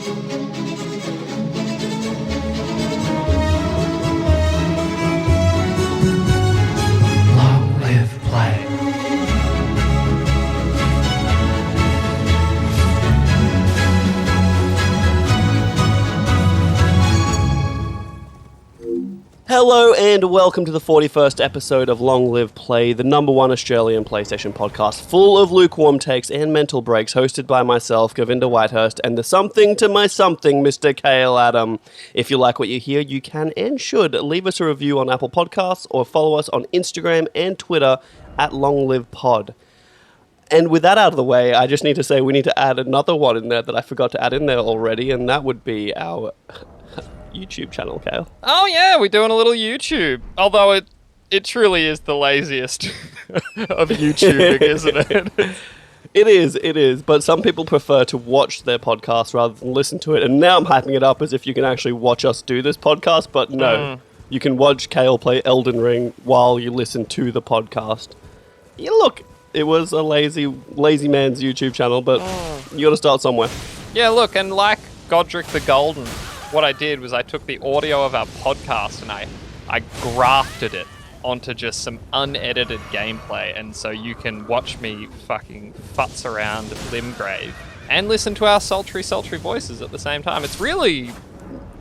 Long live play. Hello and welcome to the 41st episode of Long Live Play, the #1 Australian PlayStation podcast full of lukewarm takes and mental breaks, hosted by myself, Govinda Whitehurst, and the something to my something, Mr. Khayl Adam. If you like what you hear, you can and should leave us a review on Apple Podcasts or follow us on Instagram and Twitter at LongLivePod. And with that out of the way, I just need to say we need to add another one in there that I forgot to add in there already, and that would be our YouTube channel, Khayl. Oh yeah, we're doing a little YouTube. Although it truly is the laziest of YouTubing, isn't it? It is. But some people prefer to watch their podcast rather than listen to it. And now I'm hyping it up as if you can actually watch us do this podcast. But no, you can watch Khayl play Elden Ring while you listen to the podcast. Yeah, look, it was a lazy man's YouTube channel, but you got to start somewhere. Yeah, look, and like Godric the Golden, what I did was I took the audio of our podcast and I grafted it onto just some unedited gameplay, and so you can watch me fucking futz around Limgrave and listen to our sultry voices at the same time. It's really...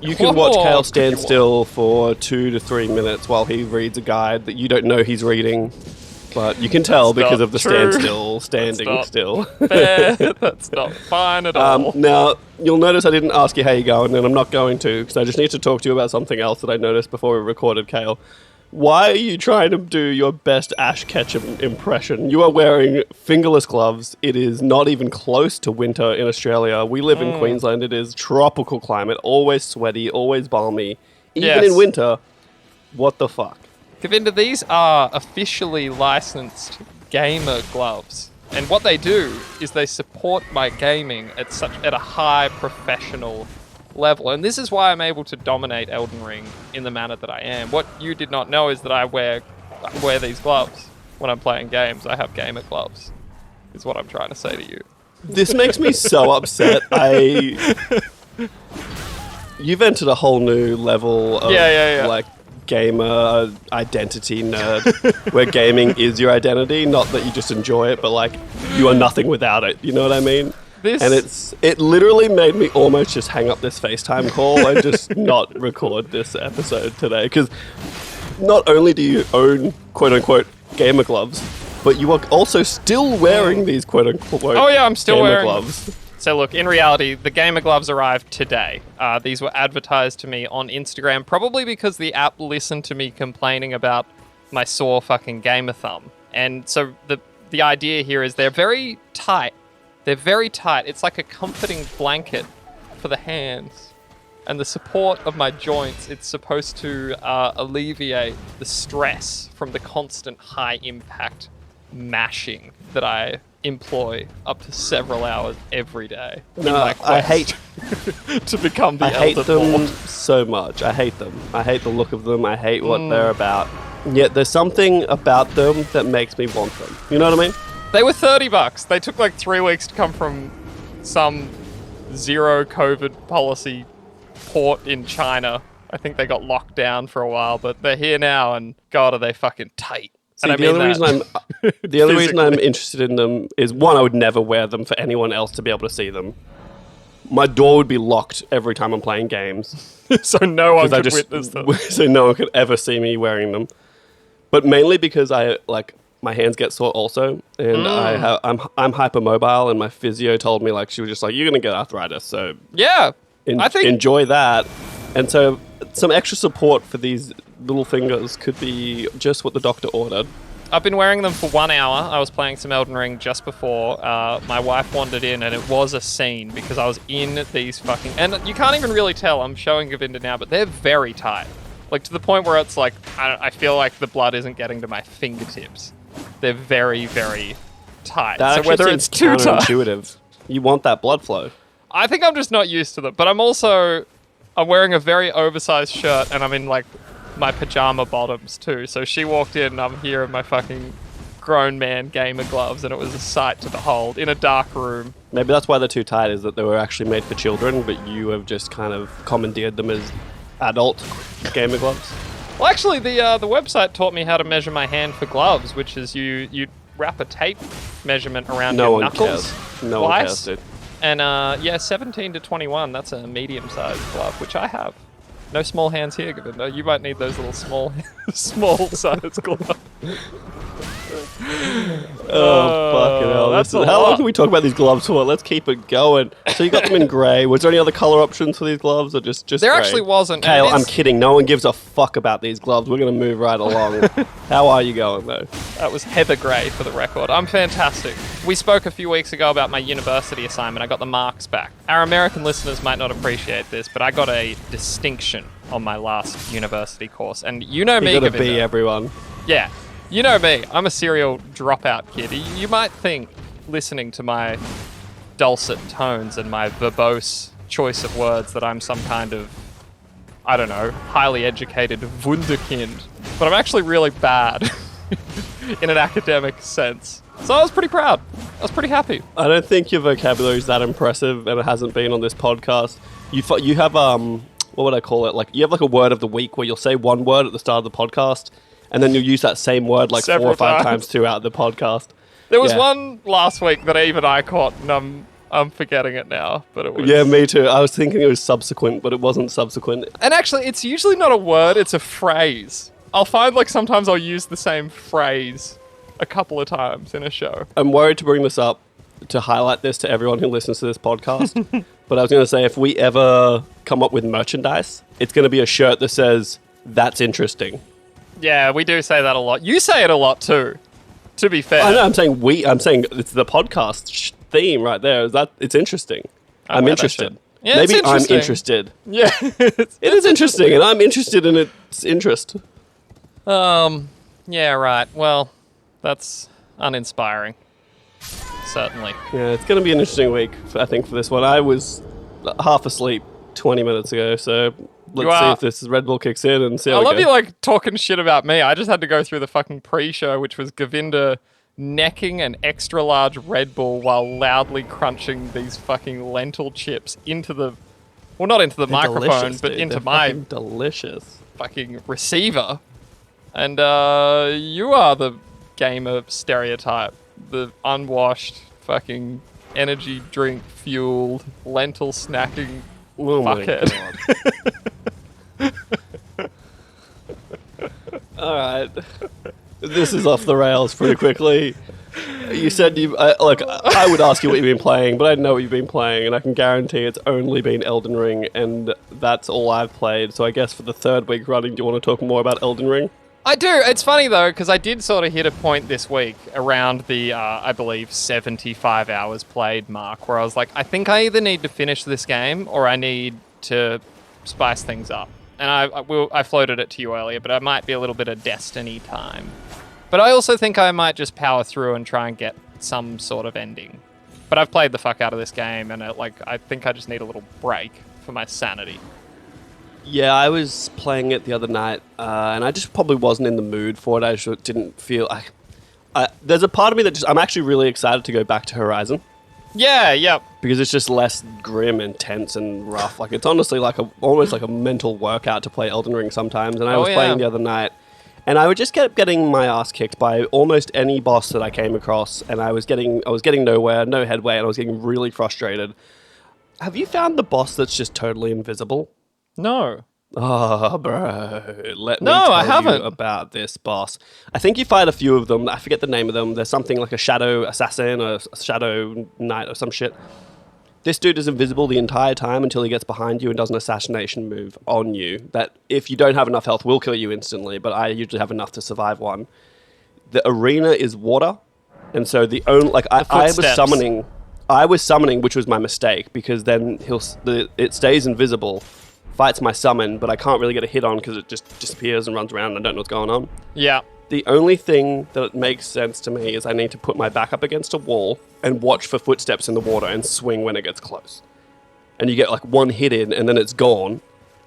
You can watch Khayl stand still for 2 to 3 minutes while he reads a guide that you don't know he's reading. But you can tell because of the standing still. Fair. That's not fine at all. Now, you'll notice I didn't ask you how you're going, and I'm not going to, because I just need to talk to you about something else that I noticed before we recorded, Khayl. Why are you trying to do your best Ash Ketchum impression? You are wearing fingerless gloves. It is not even close to winter in Australia. We live in Queensland. It is tropical climate, always sweaty, always balmy. Even in winter, what the fuck? Govinda, these are officially licensed gamer gloves. And what they do is they support my gaming at a high professional level. And this is why I'm able to dominate Elden Ring in the manner that I am. What you did not know is that I wear these gloves when I'm playing games. I have gamer gloves, is what I'm trying to say to you. This makes me so upset. You've entered a whole new level of like gamer identity nerd, where gaming is your identity, not that you just enjoy it, but like you are nothing without it. You know what I mean? And it literally made me almost just hang up this FaceTime call and just not record this episode today, because not only do you own quote unquote gamer gloves, but you are also still wearing these quote unquote I'm still gamer wearing gloves. So look, in reality, the gamer gloves arrived today. These were advertised to me on Instagram, probably because the app listened to me complaining about my sore fucking gamer thumb. And so the idea here is they're very tight. They're very tight. It's like a comforting blanket for the hands. And the support of my joints, it's supposed to alleviate the stress from the constant high impact mashing that I employ up to several hours every day. No, I hate to become the I hate Elder them Lord. so much. I hate them. I hate the look of them. I hate what they're about. Yet there's something about them that makes me want them. You know what I mean? They were $30. They took like 3 weeks to come from some zero COVID policy port in China. I think they got locked down for a while, but they're here now, and God, are they fucking tight. See, the only reason I'm interested in them is, one, I would never wear them for anyone else to be able to see them. My door would be locked every time I'm playing games. So no one could witness them. So no one could ever see me wearing them. But mainly because my hands get sore also, and I'm hypermobile, and my physio told me, she was just like, you're going to get arthritis, so yeah, I think enjoy that. And so some extra support for these little fingers could be just what the doctor ordered. I've been wearing them for 1 hour. I was playing some Elden Ring just before. My wife wandered in, and it was a scene because I was in these fucking... And you can't even really tell. I'm showing Govinda now, but they're very tight. To the point where it's like, I feel like the blood isn't getting to my fingertips. They're very, very tight. That so whether it's too tight... counterintuitive. You want that blood flow. I think I'm just not used to them. But I'm wearing a very oversized shirt, and I'm in, my pajama bottoms, too. So she walked in, and I'm here in my fucking grown man gamer gloves, and it was a sight to behold in a dark room. Maybe that's why they're too tight, is that they were actually made for children, but you have just kind of commandeered them as adult gamer gloves. Well, actually, the website taught me how to measure my hand for gloves, which is you wrap a tape measurement around your knuckles No one cares, dude. And 17 to 21, that's a medium-sized glove, which I have. No small hands here, Govinda. You might need those little small-sized gloves. Fucking hell. How long can we talk about these gloves for? Let's keep it going. So you got them in grey. Was there any other colour options for these gloves, or just There grey? actually wasn't. Khayl, I'm kidding. No one gives a fuck about these gloves. We're going to move right along. How are you going, though? That was heather grey for the record. I'm fantastic. We spoke a few weeks ago about my university assignment. I got the marks back. Our American listeners might not appreciate this, but I got a distinction on my last university course. And you know me, You got to Govinda. be everyone. Yeah. You know me. I'm a serial dropout kid. You might think, listening to my dulcet tones and my verbose choice of words, that I'm some kind of, I don't know, highly educated wunderkind. But I'm actually really bad in an academic sense. So I was pretty proud. I was pretty happy. I don't think your vocabulary is that impressive, and it hasn't been on this podcast. You have, what would I call it? Like, you have like a word of the week where you'll say one word at the start of the podcast, and then you'll use that same word like Several 4 or 5 times times throughout the podcast. There was Yeah. one last week that even I caught, and I'm forgetting it now. But it was. Yeah, me too. I was thinking it was subsequent, but it wasn't subsequent. And actually, it's usually not a word; it's a phrase. I'll find like sometimes I'll use the same phrase a couple of times in a show. I'm worried to bring this up to highlight this to everyone who listens to this podcast. But I was going to say, if we ever come up with merchandise, it's going to be a shirt that says, "That's interesting." Yeah, we do say that a lot. You say it a lot too. To be fair, I know. I'm saying it's the podcast theme right there. Is that it's interesting? I'm wear that interested. shit. Yeah, Maybe it's I'm interesting. interested. Yeah, It is interesting, and I'm interested in its interest. yeah, right. Well, that's uninspiring. Certainly. Yeah, it's going to be an interesting week, I think, for this one. I was half asleep 20 minutes ago, so let's see if this Red Bull kicks in and see how I we love go. you like talking shit about me. I just had to go through the fucking pre-show, which was Govinda necking an extra large Red Bull while loudly crunching these fucking lentil chips into the, well, not into the They're microphone, delicious, but dude. into They're my fucking delicious. fucking receiver. And you are the gamer stereotype, the unwashed fucking energy drink fueled lentil snacking Oh my fuckhead. God. All right. This is off the rails pretty quickly. You said I would ask you what you've been playing, but I know what you've been playing, and I can guarantee it's only been Elden Ring, and that's all I've played. So I guess for the 3rd week running, do you want to talk more about Elden Ring? I do. It's funny, though, because I did sort of hit a point this week around the, I believe, 75 hours played mark, where I was like, I think I either need to finish this game or I need to spice things up. And I floated it to you earlier, but I might be a little bit of Destiny time. But I also think I might just power through and try and get some sort of ending. But I've played the fuck out of this game, and I think I just need a little break for my sanity. Yeah, I was playing it the other night, and I just probably wasn't in the mood for it. I just didn't feel... there's a part of me that I'm actually really excited to go back to Horizon. Yeah, yep. Because it's just less grim and tense and rough. Like, it's honestly almost like a mental workout to play Elden Ring sometimes. And I was playing the other night, and I would just kept getting my ass kicked by almost any boss that I came across, and I was getting nowhere, no headway, and I was getting really frustrated. Have you found the boss that's just totally invisible? No. Oh, bro. Let me No, tell I haven't. you about this boss. I think you fight a few of them. I forget the name of them. There's something like a shadow assassin or a shadow knight or some shit. This dude is invisible the entire time until he gets behind you and does an assassination move on you that, if you don't have enough health, will kill you instantly, but I usually have enough to survive one. The arena is water, and so the only... Like, I was summoning, which was my mistake, because then it stays invisible, fights my summon, but I can't really get a hit on because it just disappears and runs around and I don't know what's going on. Yeah. The only thing that makes sense to me is I need to put my back up against a wall and watch for footsteps in the water and swing when it gets close. And you get like one hit in and then it's gone.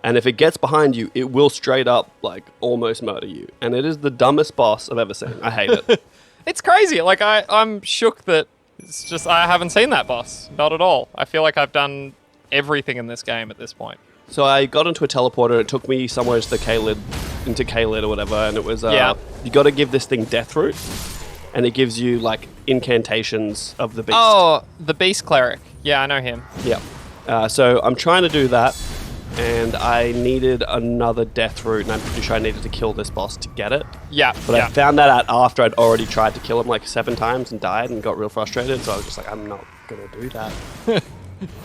And if it gets behind you, it will straight up like almost murder you. And it is the dumbest boss I've ever seen. I hate it. It's crazy. Like, I'm shook that it's just I haven't seen that boss. Not at all. I feel like I've done everything in this game at this point. So I got into a teleporter. It took me somewhere into Khayl or whatever, and it was you got to give this thing Death Root, and it gives you like incantations of the beast. Oh, the Beast Cleric. Yeah, I know him. Yeah. So I'm trying to do that, and I needed another Death Root, and I'm pretty sure I needed to kill this boss to get it. Yeah. But I found that out after I'd already tried to kill him like 7 times and died and got real frustrated. So I was just like, I'm not gonna do that.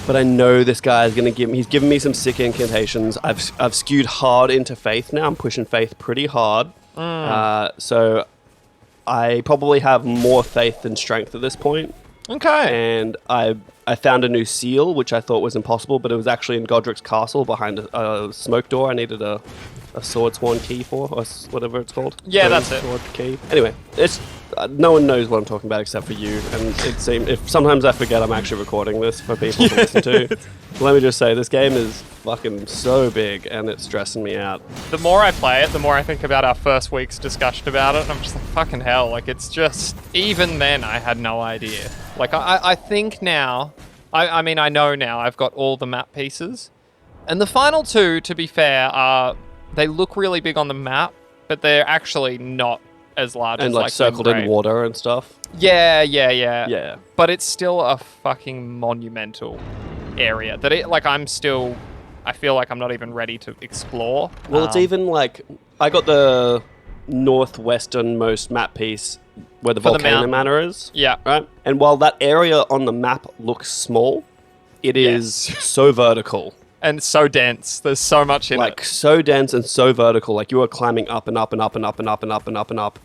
But I know this guy is going to he's given me some sick incantations. I've skewed hard into Faith now. I'm pushing Faith pretty hard. So I probably have more Faith than Strength at this point. Okay. And I found a new seal, which I thought was impossible, but it was actually in Godric's castle behind a smoke door. I needed a Swordsworn key for, or whatever it's called. Yeah, that's it. Sword key. Anyway, it's no one knows what I'm talking about except for you, and it seems if sometimes I forget I'm actually recording this for people to listen to. Let me just say, this game is fucking so big, and it's stressing me out. The more I play it, the more I think about our first week's discussion about it, and I'm just like, fucking hell. Like, it's just, even then, I had no idea. Like, I think now, I mean, I know now I've got all the map pieces, and the final 2, to be fair, they look really big on the map, but they're actually not as large and as like circled in water and stuff. Yeah. But it's still a fucking monumental area that I feel like I'm not even ready to explore. Well, it's even like I got the northwesternmost map piece where the Volcano Manor is. Yeah. Right? And while that area on the map looks small, it is so vertical. And so dense. There's so much in it. Like, so dense and so vertical. Like, you are climbing up and up and up and up and up and up and up and up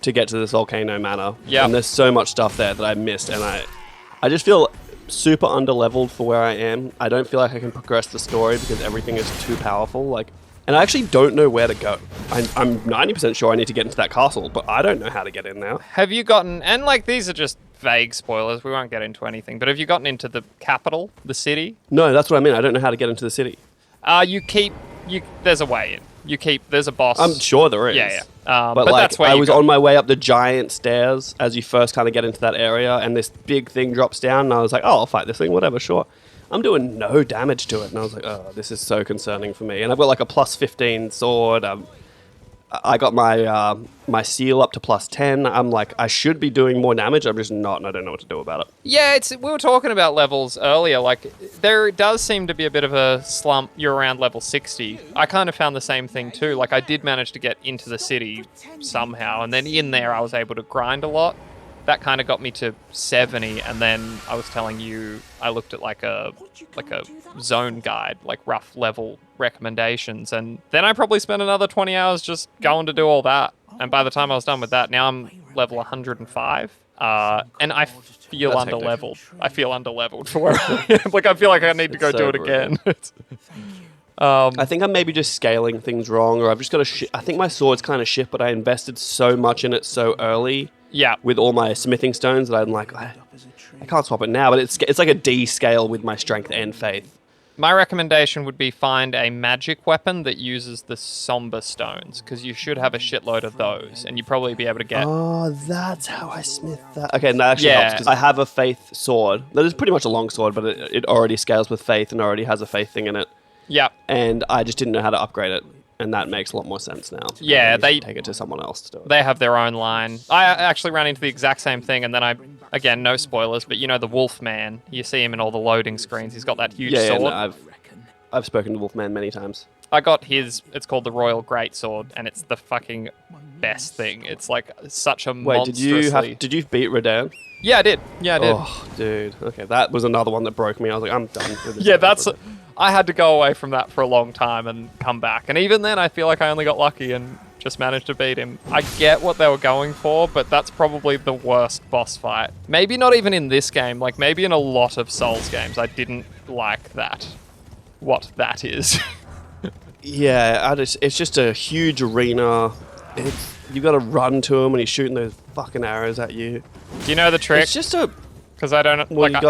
to get to this Volcano Manor. Yeah. And there's so much stuff there that I missed. And I just feel super underleveled for where I am. I don't feel like I can progress the story because everything is too powerful. Like, and I actually don't know where to go. I'm 90% sure I need to get into that castle, but I don't know how to get in now. Have you gotten... And, like, these are just vague spoilers. We won't get into anything. But have you gotten into the capital, the city? No, that's what I mean. I don't know how to get into the city. There's a way in. There's a boss. I'm sure there is. Yeah. But like, that's where I was on my way up the giant stairs as you first kind of get into that area, and this big thing drops down, and I was like, oh, I'll fight this thing, whatever, sure. I'm doing no damage to it, and I was like, oh, this is so concerning for me. And I've got like a plus 15 sword. I got my seal up to plus 10. I'm like, I should be doing more damage. I'm just not, and I don't know what to do about it. Yeah, we were talking about levels earlier. Like, there does seem to be a bit of a slump. You're around level 60. I kind of found the same thing too. Like, I did manage to get into the city somehow, and then in there I was able to grind a lot. That kind of got me to 70, and then I was telling you I looked at like a zone guide, like rough level recommendations, and then I probably spent another 20 hours just going to do all that. And by the time I was done with that, now I'm level 105, and I feel That's underleveled. I feel underleveled for where I am. Like, I feel like I need to go do it again. I think I'm maybe just scaling things wrong, or I've just got to... I think my sword's kind of shit, but I invested so much in it so early. Yeah. With all my smithing stones that I'm like, I can't swap it now, but it's like a D scale with my strength and faith. My recommendation would be find a magic weapon that uses the somber stones, because you should have a shitload of those, and you'd probably be able to get... Oh, that's how I smith that. Okay, that actually helps, because I have a faith sword. That is pretty much a long sword, but it already scales with faith and already has a faith thing in it. Yeah. And I just didn't know how to upgrade it. And that makes a lot more sense now. Yeah, they take it to someone else to do it. They have their own line. I actually ran into the exact same thing, and then again, no spoilers, but you know the Wolfman. You see him in all the loading screens. He's got that huge sword. No, I've spoken to Wolfman many times. I got his. It's called the Royal Greatsword, and it's the fucking best thing. It's like such a monstrously... did you beat Redan? Yeah, I did. Oh, dude. Okay, that was another one that broke me. I was like, I'm done with this. Yeah, I had to go away from that for a long time and come back. And even then, I feel like I only got lucky and just managed to beat him. I get what they were going for, but that's probably the worst boss fight. Maybe not even in this game. Like, maybe in a lot of Souls games, I didn't like that. What that is. Yeah, it's just a huge arena. You got to run to him and he's shooting those fucking arrows at you. Do you know the trick? It's just a... Because I don't... Well, like,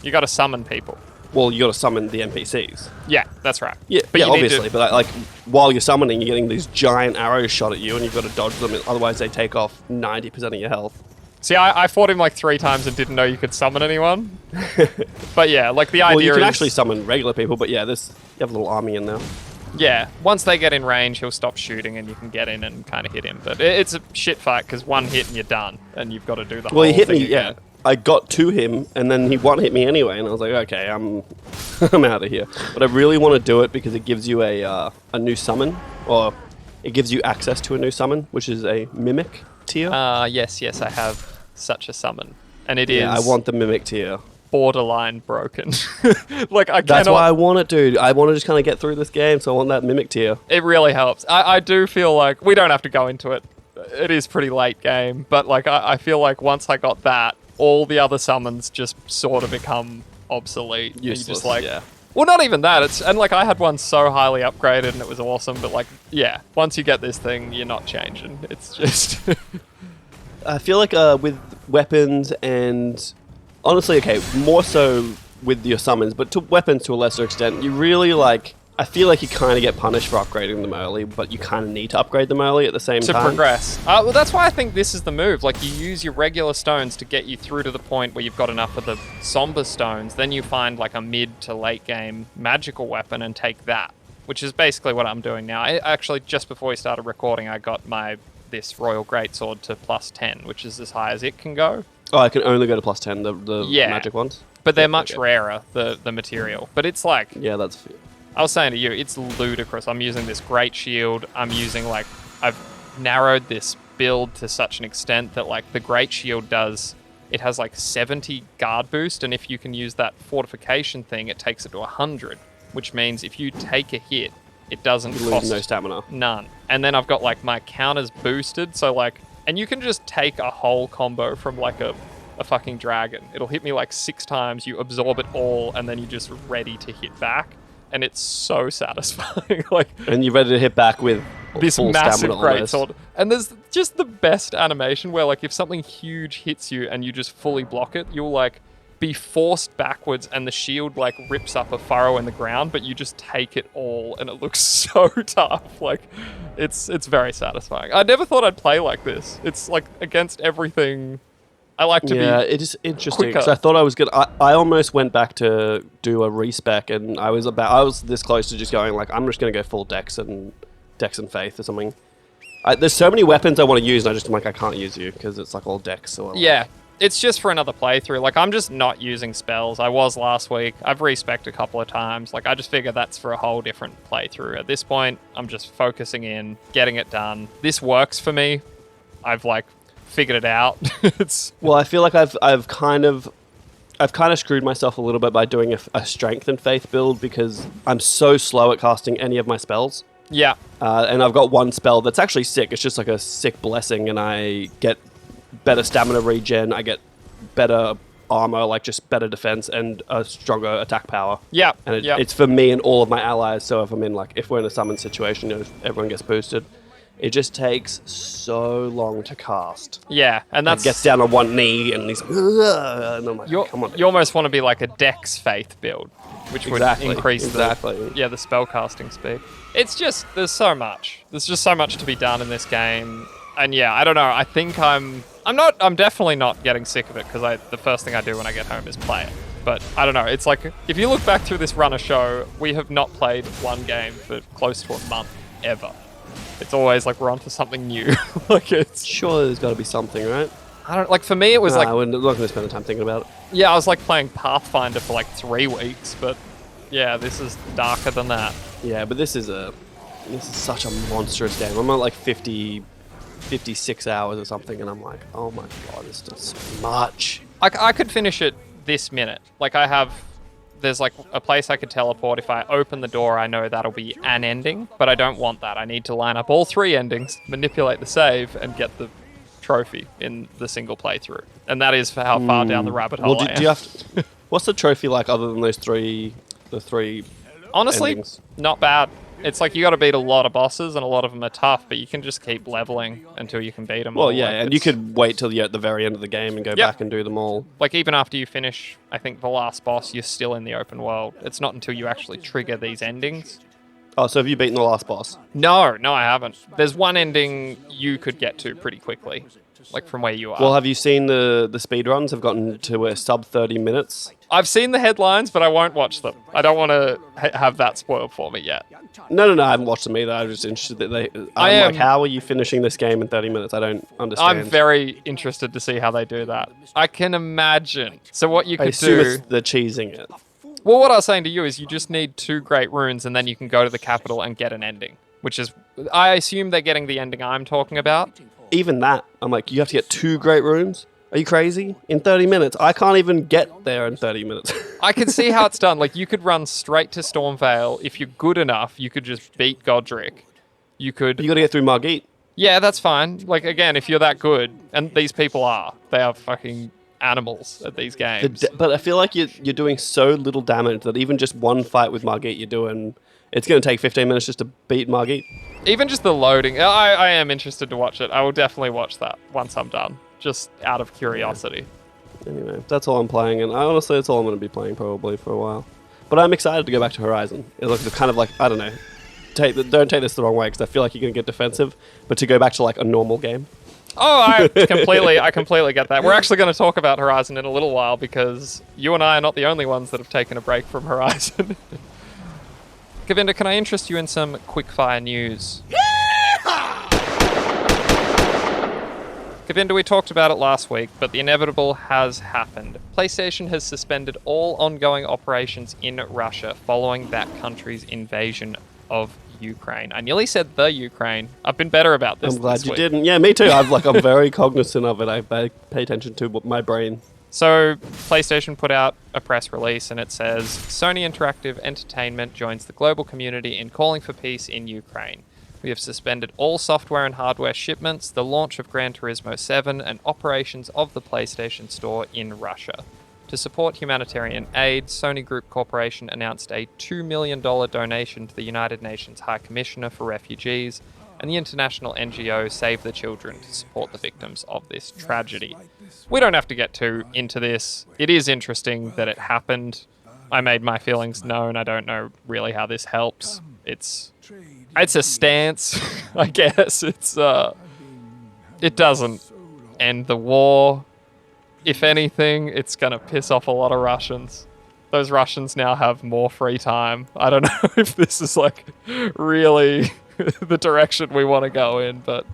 you got to summon people. Well, you got to summon the NPCs. Yeah, that's right. Yeah, But yeah, you need obviously. to- But like while you're summoning, you're getting these giant arrows shot at you, and you've got to dodge them. Otherwise, they take off 90% of your health. See, I fought him like 3 times and didn't know you could summon anyone. But yeah, like the idea Well, you can is... actually summon regular people, but yeah, you have a little army in there. Yeah, once they get in range, he'll stop shooting and you can get in and kind of hit him. But it's a shit fight because one hit and you're done, and you've got to do the whole Well, he hit thing me. again. Yeah, I got to him, and then he one hit me anyway, and I was like, okay, I'm I'm out of here. But I really want to do it because it gives you a new summon, or it gives you access to a new summon, which is a mimic tier. Yes, I have such a summon, and it is Yeah, I want the mimic tier. borderline broken. Like I That's cannot. why I want it, dude. I want to just kind of get through this game, so I want that mimic tier. It really helps. I do feel like we don't have to go into it. It is pretty late game, but like I feel like once I got that, all the other summons just sort of become obsolete. And Useless, you're just like, yeah. well, not even that. And like I had one so highly upgraded and it was awesome, but like, yeah, once you get this thing, you're not changing. It's just. I feel like with weapons and honestly, okay, more so with your summons, but to weapons to a lesser extent, you really like. I feel like you kind of get punished for upgrading them early, but you kind of need to upgrade them early at the same to time. progress. Well, that's why I think this is the move. Like, you use your regular stones to get you through to the point where you've got enough of the somber stones. Then you find, like, a mid to late game magical weapon and take that, which is basically what I'm doing now. Actually, just before we started recording, I got this Royal Greatsword to plus 10, which is as high as it can go. Oh, I can only go to plus 10, the Yeah. magic ones? But they're much Okay. rarer, the material. But it's like... Yeah, that's... I was saying to you, it's ludicrous. I'm using this great shield. I'm using, like, I've narrowed this build to such an extent that, like, the great shield does, it has, like, 70 guard boost, and if you can use that fortification thing, it takes it to 100, which means if you take a hit, it doesn't You cost lose no stamina. none. And then I've got, like, my counters boosted, so, like, and you can just take a whole combo from, like, a fucking dragon. It'll hit me, like, 6 times, you absorb it all, and then you're just ready to hit back. And it's so satisfying. Like, And you're ready to hit back with this full massive stamina almost. greatsword. And there's just the best animation where, like, if something huge hits you and you just fully block it, you'll, like, be forced backwards and the shield, like, rips up a furrow in the ground, but you just take it all and it looks so tough. Like, it's very satisfying. I never thought I'd play like this. It's, like, against everything... I like to be it is interesting because quicker. I thought I was gonna. I almost went back to do a respec, and I was this close to just going like I'm just gonna go full Dex and Faith or something. There's so many weapons I want to use, and I'm like I can't use you because it's like all Dex. Or Yeah, it's just for another playthrough. Like, I'm just not using spells. I was last week. I've respec'd a couple of times. Like, I just figure that's for a whole different playthrough. At this point, I'm just focusing in, getting it done. This works for me. I've, like, figured it out. It's Well, I feel like I've kind of screwed myself a little bit by doing a strength and faith build because I'm so slow at casting any of my spells. yeah, And I've got one spell that's actually sick. It's just like a sick blessing, and I get better stamina regen. I get better armor, like just better defense and a stronger attack power. yeah, And yeah. it's for me and all of my allies. So if we're in a summon situation, everyone gets boosted. It just takes so long to cast. Yeah, and It that's gets down on one knee and he's and I'm like, come on. you almost want to be like a Dex Faith build, which would Exactly, increase exactly. the spell casting speed. It's just there's so much. There's just so much to be done in this game, and yeah, I don't know. I think I'm definitely not getting sick of it because the first thing I do when I get home is play it. But I don't know. It's like if you look back through this run of show, we have not played one game for close to a month ever. It's always like we're on to something new. Like it's Sure, there's got to be something, right? I don't like for me it was like I'm not going to spend the time thinking about it. yeah, I was like playing Pathfinder for like 3 weeks, but yeah, this is darker than that. Yeah, but this is such a monstrous game. I'm at like 56 hours or something, and I'm like, oh my god, it's just so much. I could finish it this minute. Like there's like a place I could teleport. If I open the door, I know that'll be an ending, but I don't want that. I need to line up all 3 endings, manipulate the save, and get the trophy in the single playthrough. And that is for how far down the rabbit hole Well, I am. do you have to, what's the trophy like other than the three Honestly, endings? not bad. It's like you got to beat a lot of bosses, and a lot of them are tough, but you can just keep leveling until you can beat them all. Well, yeah, Like, and you could wait till you're at the very end of the game and go back and do them all. Like, even after you finish, I think, the last boss, you're still in the open world. It's not until you actually trigger these endings. Oh, so have you beaten the last boss? No, I haven't. There's one ending you could get to pretty quickly, like from where you are. Well, have you seen the speedruns have gotten to sub 30 minutes? I've seen the headlines, but I won't watch them. I don't want to have that spoiled for me yet. No, I haven't watched them either. I'm just interested that like, how are you finishing this game in 30 minutes? I don't understand. I'm very interested to see how they do that. I can imagine. So what you I could assume do... it's the cheesing it. Well, what I was saying to you is you just need 2 great runes, and then you can go to the capital and get an ending, which is... I assume they're getting the ending I'm talking about. Even that, I'm like, you have to get 2 great rooms? Are you crazy? In 30 minutes? I can't even get there in 30 minutes. I can see how it's done. Like, you could run straight to Stormvale. If you're good enough, you could just beat Godric. You could... You got to get through Margit. Yeah, that's fine. Like, again, if you're that good, and these people are, they are fucking animals at these games. But I feel like you're doing so little damage that even just one fight with Margit you're doing, it's going to take 15 minutes just to beat Margit. Even just the loading. I am interested to watch it. I will definitely watch that once I'm done, just out of curiosity. Anyway, that's all I'm playing, and honestly, that's all I'm going to be playing probably for a while. But I'm excited to go back to Horizon. It looks kind of like, I don't know, don't take this the wrong way, because I feel like you're going to get defensive, but to go back to like a normal game. Oh, I completely get that. We're actually going to talk about Horizon in a little while, because you and I are not the only ones that have taken a break from Horizon. Govinda, can I interest you in some quickfire news? Govinda, we talked about it last week, but the inevitable has happened. PlayStation has suspended all ongoing operations in Russia following that country's invasion of Ukraine. I nearly said the Ukraine. I've been better about this. I'm glad this you week. didn't. Yeah, me too. I'm very cognizant of it. I pay attention to my brain. So, PlayStation put out a press release and it says, Sony Interactive Entertainment joins the global community in calling for peace in Ukraine. We have suspended all software and hardware shipments, the launch of Gran Turismo 7, and operations of the PlayStation Store in Russia. To support humanitarian aid, Sony Group Corporation announced a $2 million donation to the United Nations High Commissioner for Refugees and the international NGO Save the Children to support the victims of this tragedy. We don't have to get too into this. It is interesting that it happened. I made my feelings known. I don't know really how this helps. It's a stance, I guess. It doesn't end the war. If anything, it's going to piss off a lot of Russians. Those Russians now have more free time. I don't know if this is like really the direction we want to go in, but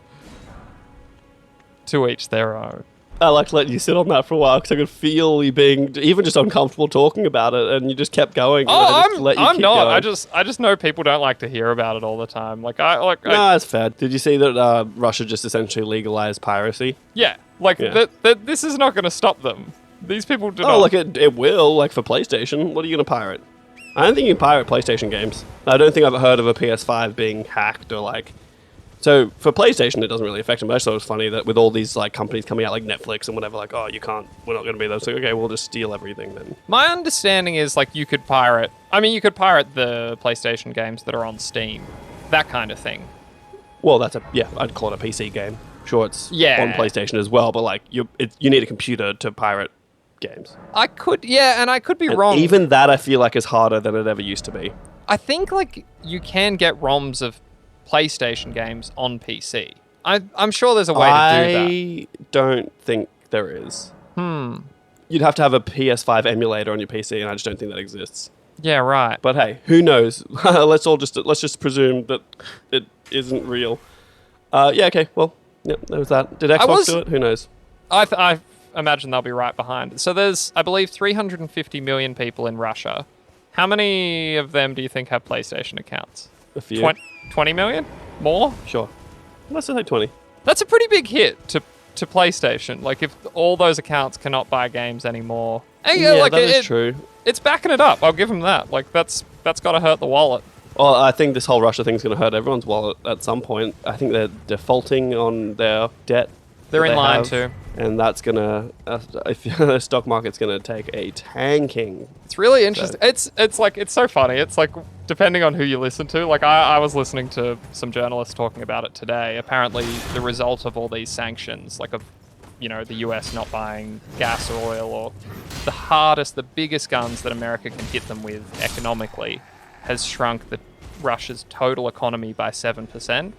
to each their own. I like to let you sit on that for a while because I could feel you being even just uncomfortable talking about it, and you just kept going. I'm not. Going. I just know people don't like to hear about it all the time. No, that's fair. Did you see that Russia just essentially legalized piracy? Yeah, this is not going to stop them. These people do not. Oh, like it will. Like for PlayStation, what are you going to pirate? I don't think you can pirate PlayStation games. I don't think I've heard of a PS5 being hacked or like. So for PlayStation, it doesn't really affect them. I just thought it was funny that with all these like companies coming out like Netflix and whatever, like, oh, you can't, we're not going to be those. So okay, we'll just steal everything then. My understanding is like you could pirate the PlayStation games that are on Steam, that kind of thing. Well, I'd call it a PC game. Sure, it's on PlayStation as well, but like you need a computer to pirate games. I could be wrong. Even that I feel like is harder than it ever used to be. I think like you can get ROMs of PlayStation games on PC. I'm sure there's a way to do that. I don't think there is. You'd have to have a PS5 emulator on your PC, and I just don't think that exists. Yeah, right. But hey, who knows? let's just presume that it isn't real. Yeah, okay. Well, yep, there was that. Did Xbox do it? Who knows? I imagine they'll be right behind. So there's, I believe, 350 million people in Russia. How many of them do you think have PlayStation accounts? A few. 20 million? More? Sure. Let's say 20. That's a pretty big hit to PlayStation. Like, if all those accounts cannot buy games anymore. That is true. It's backing it up. I'll give them that. Like, that's got to hurt the wallet. Well, I think this whole Russia thing's going to hurt everyone's wallet at some point. I think they're defaulting on their debt They're that in they line have, too. and that's gonna. I feel the stock market's gonna take a tanking. It's really interesting. It's like it's so funny. It's like depending on who you listen to. Like I was listening to some journalists talking about it today. Apparently, the result of all these sanctions, like of the US not buying gas or oil, or the biggest guns that America can hit them with economically, has shrunk Russia's total economy by 7%,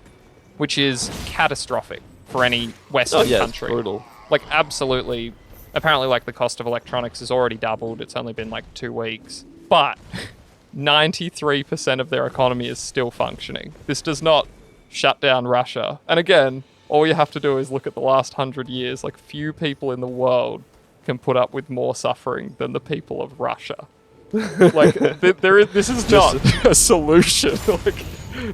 which is catastrophic for any Western country. It's brutal. Like absolutely. Apparently, like the cost of electronics has already doubled. It's only been like 2 weeks, but 93% of their economy is still functioning. This does not shut down Russia. And again, all you have to do is look at the last 100 years. Like few people in the world can put up with more suffering than the people of Russia. Like this is not a solution. Like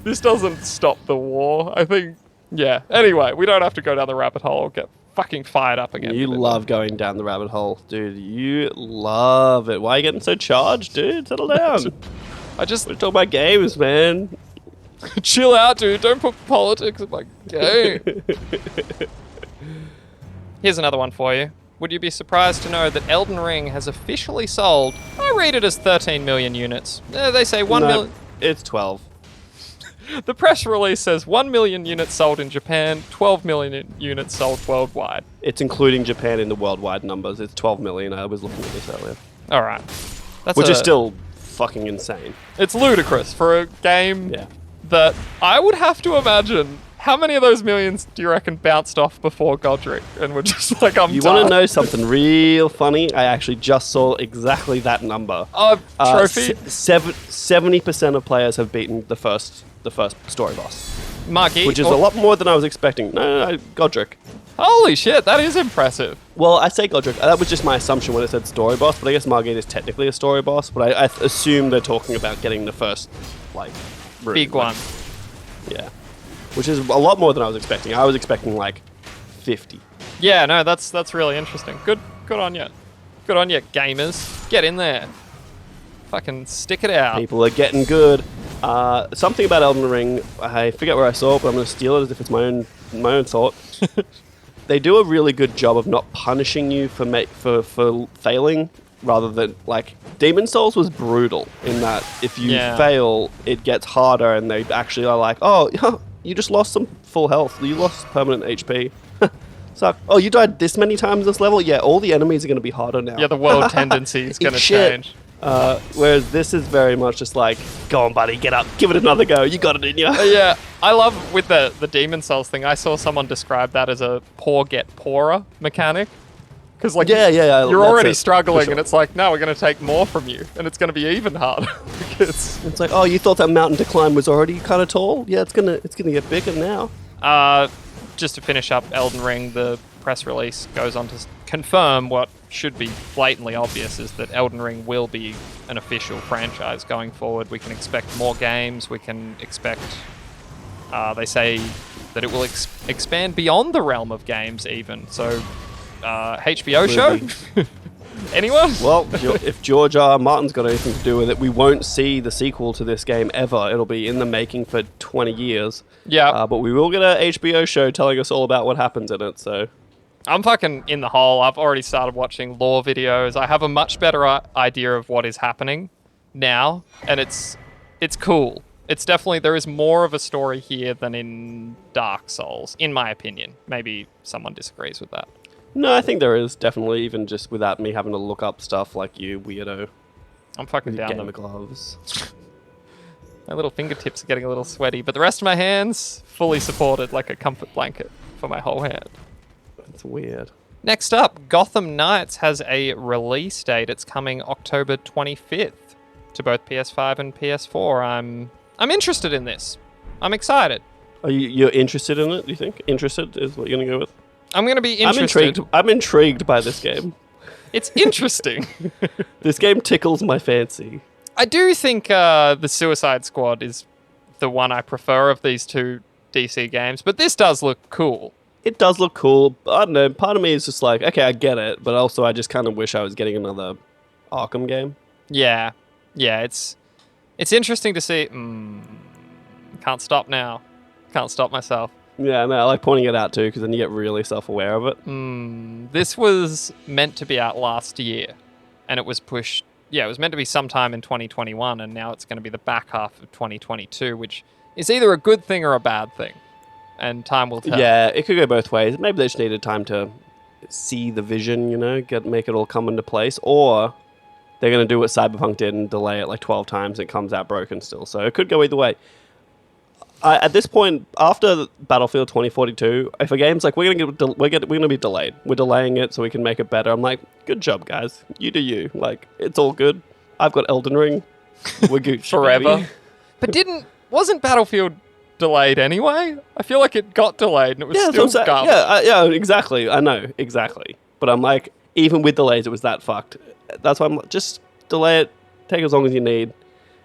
this doesn't stop the war. I think. Yeah. Anyway, we don't have to go down the rabbit hole or get fucking fired up again. You love going down the rabbit hole, dude. You love it. Why are you getting so charged, dude? Settle down. We're talking about games, man. Chill out, dude. Don't put politics in my game. Here's another one for you. Would you be surprised to know that Elden Ring has officially sold, I rate it as 13 million units. They say 1 million. It's 12. The press release says 1 million units sold in Japan, 12 million units sold worldwide. It's including Japan in the worldwide numbers. It's 12 million. I was looking at this earlier. All right. Which is still fucking insane. It's ludicrous for a game Yeah. that I would have to imagine. How many of those millions do you reckon bounced off before Godric and were just like, I'm You done? want to know something real funny? I actually just saw exactly that number. Trophy? 70% of players have beaten the first story boss. Margit? Which is a lot more than I was expecting. No, Godric. Holy shit, that is impressive. Well, I say Godric. That was just my assumption when it said story boss, but I guess Margit is technically a story boss, but I assume they're talking about getting the first, room. Big one. Yeah. Which is a lot more than I was expecting. I was expecting, 50. Yeah, no, that's really interesting. Good on you. Good on you, gamers. Get in there. Fucking stick it out. People are getting good. Something about Elden Ring, I forget where I saw it, but I'm going to steal it as if it's my own thought. They do a really good job of not punishing you for failing, rather than, Demon Souls was brutal in that if you fail, it gets harder, and they actually are like, oh, you just lost some full health. You lost permanent HP. Suck. Oh, you died this many times this level? Yeah, all the enemies are going to be harder now. Yeah, the world tendency is going to change. Whereas this is very much just go on, buddy, get up, give it another go. You got it in you. Yeah, I love with the Demon Souls thing. I saw someone describe that as a poor get poorer mechanic. Because you're already struggling, sure. And it's like, no, we're going to take more from you, and it's going to be even harder. It's like, oh, you thought that mountain to climb was already kind of tall? Yeah, it's gonna get bigger now. Just to finish up Elden Ring, the press release goes on to confirm what should be blatantly obvious, is that Elden Ring will be an official franchise going forward. We can expect more games. We can expect, they say that it will expand beyond the realm of games even. So, HBO show? Anyone? Well, if George R. R. Martin's got anything to do with it, we won't see the sequel to this game ever. It'll be in the making for 20 years. Yeah. But we will get an HBO show telling us all about what happens in it, so... I'm fucking in the hole. I've already started watching lore videos. I have a much better idea of what is happening now, and it's cool. It's definitely, there is more of a story here than in Dark Souls, in my opinion. Maybe someone disagrees with that. No, I think there is, definitely, even just without me having to look up stuff like you, weirdo. I'm fucking down gamer them. Gloves. My little fingertips are getting a little sweaty, but the rest of my hands, fully supported like a comfort blanket for my whole hand. That's weird. Next up, Gotham Knights has a release date. It's coming October 25th to both PS5 and PS4. I'm interested in this. I'm excited. Are you're interested in it, do you think? Interested is what you're going to go with? I'm going to be interested. I'm intrigued by this game. It's interesting. This game tickles my fancy. I do think the Suicide Squad is the one I prefer of these two DC games, but this does look cool. It does look cool. I don't know. Part of me is just like, okay, I get it, but also I just kind of wish I was getting another Arkham game. Yeah. It's interesting to see. Can't stop now. Can't stop myself. Yeah, no, I like pointing it out too, because then you get really self-aware of it. This was meant to be out last year, and it was pushed. Yeah, it was meant to be sometime in 2021, and now it's going to be the back half of 2022, which is either a good thing or a bad thing, and time will tell. Yeah, it could go both ways. Maybe they just needed time to see the vision, make it all come into place, or they're going to do what Cyberpunk did and delay it like 12 times and it comes out broken still. So it could go either way. At this point, after Battlefield 2042, if a game's like we're gonna be delayed, we're delaying it so we can make it better. I'm like, good job, guys. You do you. Like, it's all good. I've got Elden Ring. We're Gucci forever. baby. But wasn't Battlefield delayed anyway? I feel like it got delayed and it was still garbage. Yeah, exactly. I know exactly. But I'm like, even with delays, it was that fucked. That's why I'm like, just delay it. Take as long as you need.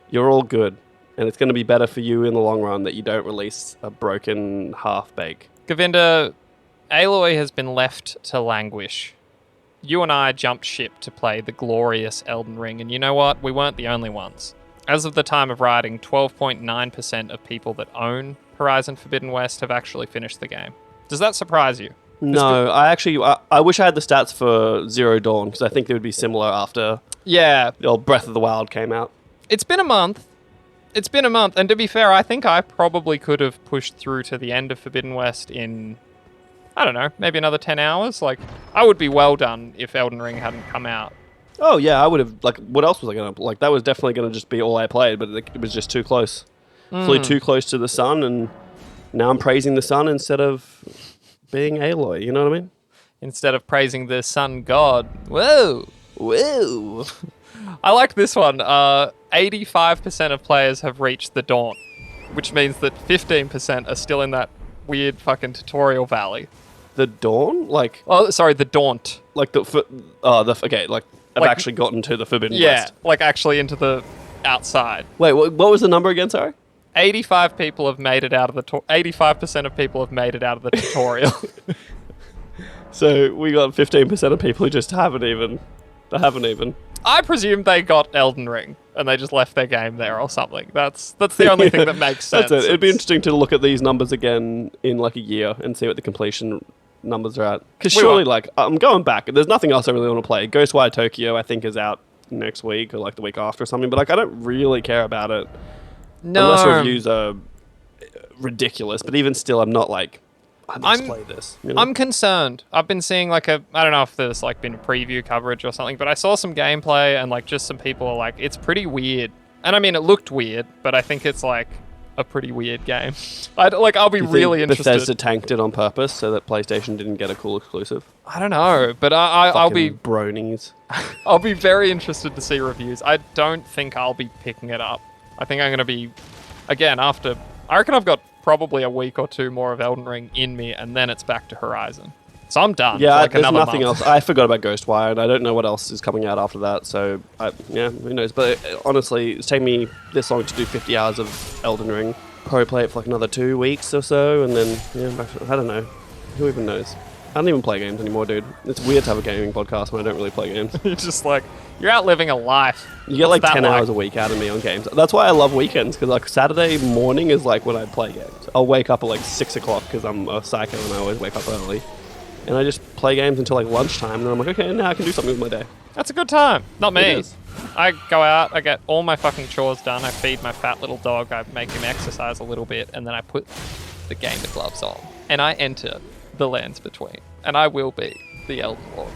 You're all good. And it's going to be better for you in the long run that you don't release a broken half-bake. Govinda, Aloy has been left to languish. You and I jumped ship to play the glorious Elden Ring, and you know what? We weren't the only ones. As of the time of writing, 12.9% of people that own Horizon Forbidden West have actually finished the game. Does that surprise you? No, I wish I had the stats for Zero Dawn, because I think they would be similar after the old Breath of the Wild came out. It's been a month. And to be fair, I think I probably could have pushed through to the end of Forbidden West in, I don't know, maybe another 10 hours. Like, I would be well done if Elden Ring hadn't come out. Oh, yeah, I would have, like, what else was I going to, like, that was definitely going to just be all I played, but it was just too close. Flew too close to the sun, and now I'm praising the sun instead of being Aloy, you know what I mean? Instead of praising the sun god. Whoa! I like this one. 85% of players have reached the Daunt, which means that 15% are still in that weird fucking tutorial valley. The Dawn? Like... Oh, sorry, the Daunt. Like I've actually gotten to the Forbidden West. Yeah, like actually into the outside. Wait, what was the number again, sorry? 85 people have made it out of the... 85% of people have made it out of the tutorial. So we got 15% of people who just haven't even... I presume they got Elden Ring and they just left their game there or something. That's the only thing that makes sense. That's it. It'd be interesting to look at these numbers again in like a year and see what the completion numbers are at. Because surely, like, I'm going back. There's nothing else I really want to play. Ghostwire Tokyo, I think, is out next week or like the week after or something. But like, I don't really care about it. No. Unless reviews are ridiculous. But even still, I'm not like, I must play this. You know? I'm concerned. I've been seeing like I don't know if there's like been preview coverage or something, but I saw some gameplay and like just some people are like, it's pretty weird. And I mean, it looked weird, but I think it's like a pretty weird game. I'll be really interested. Bethesda tanked it on purpose so that PlayStation didn't get a cool exclusive. I don't know, but I'll be bronies. I'll be very interested to see reviews. I don't think I'll be picking it up. I think I'm going to be, again, I reckon I've got probably a week or two more of Elden Ring in me, and then it's back to Horizon. So I'm done. Yeah, for like there's another nothing month. else. I forgot about Ghostwire, and I don't know what else is coming out after that. So, who knows? But honestly, it's taken me this long to do 50 hours of Elden Ring. Probably play it for like another 2 weeks or so, and then, I don't know. Who even knows? I don't even play games anymore, dude. It's weird to have a gaming podcast when I don't really play games. You're just like, you're out living a life. You get like 10 hours a week out of me on games. That's why I love weekends, because like Saturday morning is like when I play games. I'll wake up at like 6 o'clock because I'm a psycho and I always wake up early. And I just play games until like lunchtime, and then I'm like, okay, now I can do something with my day. That's a good time. Not me. It is. I go out, I get all my fucking chores done, I feed my fat little dog, I make him exercise a little bit, and then I put the gamer gloves on. And I enter the lands between. And I will be the Elden Lord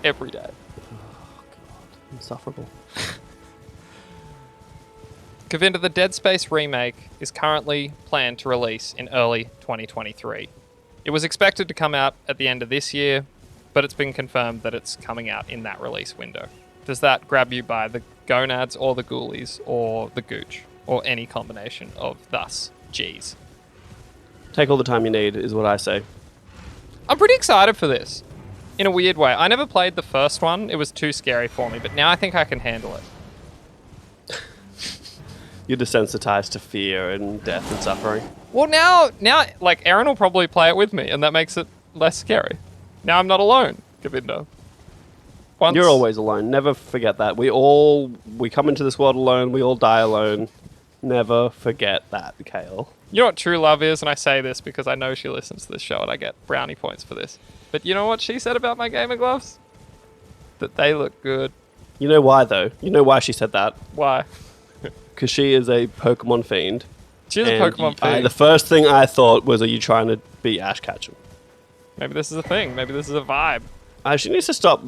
every day. Oh, God. Insufferable. Govinda, the Dead Space remake is currently planned to release in early 2023. It was expected to come out at the end of this year, but it's been confirmed that it's coming out in that release window. Does that grab you by the gonads or the ghoulies or the gooch or any combination of thus G's? Take all the time you need is what I say. I'm pretty excited for this, in a weird way. I never played the first one. It was too scary for me, but now I think I can handle it. You're desensitized to fear and death and suffering. Well, now, like, Aaron will probably play it with me, and that makes it less scary. Now I'm not alone, Govinda. You're always alone. Never forget that. We come into this world alone. We all die alone. Never forget that, Khayl. You know what true love is? And I say this because I know she listens to this show and I get brownie points for this. But you know what she said about my gamer gloves? That they look good. You know why, though? You know why she said that? Why? Because she is a Pokemon fiend. She is a Pokemon fiend. The first thing I thought was, are you trying to be Ash Ketchum? Maybe this is a thing. Maybe this is a vibe. She needs to stop.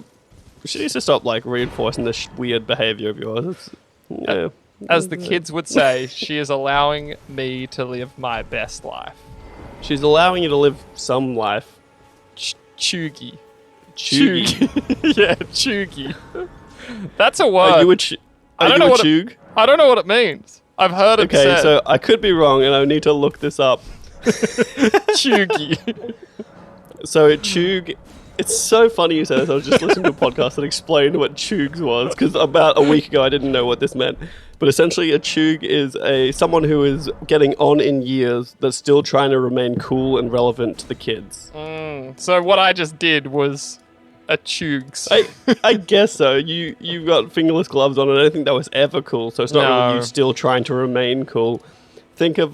She needs to stop like reinforcing this weird behavior of yours. Yeah. As the kids would say, she is allowing me to live my best life. She's allowing you to live some life. Chuggy. Chuggy. Yeah, chuggy. That's a word. Are you a chug? I don't know what it means. I've heard it said. Okay, so I could be wrong, and I need to look this up. Chuggy. So chug. It's so funny you said this. I was just listening to a podcast that explained what chugs was, because about a week ago I didn't know what this meant. But essentially a chug is someone who is getting on in years that's still trying to remain cool and relevant to the kids. So what I just did was a chugs. I guess so. You've got fingerless gloves on, and I don't think that was ever cool, so it's not really you still trying to remain cool. Think of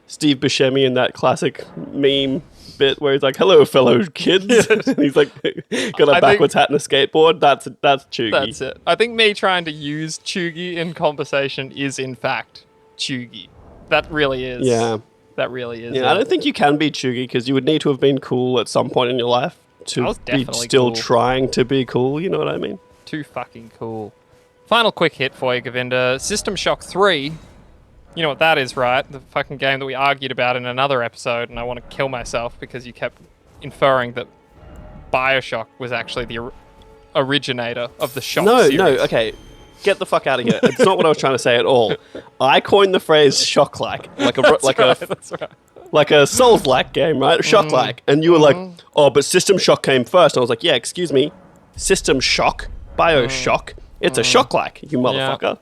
Steve Buscemi in that classic meme bit where he's like, "Hello, fellow kids," and he's like got a backwards hat and a skateboard. That's chuggy. That's it. I think me trying to use chuggy in conversation is in fact chuggy. That really is. Yeah. That really is. Yeah, I don't think you can be chuggy because you would need to have been cool at some point in your life to be still trying to be cool. You know what I mean? Too fucking cool. Final quick hit for you, Govinda. System Shock 3. You know what that is, right? The fucking game that we argued about in another episode, and I want to kill myself because you kept inferring that Bioshock was actually the originator of the Shock series. No, okay. Get the fuck out of here. It's not what I was trying to say at all. I coined the phrase shock-like. That's like a Souls-like game, right? Shock-like. And you were like, oh, but System Shock came first. And I was like, yeah, excuse me. System Shock, Bioshock. It's a shock-like, you motherfucker. Yeah.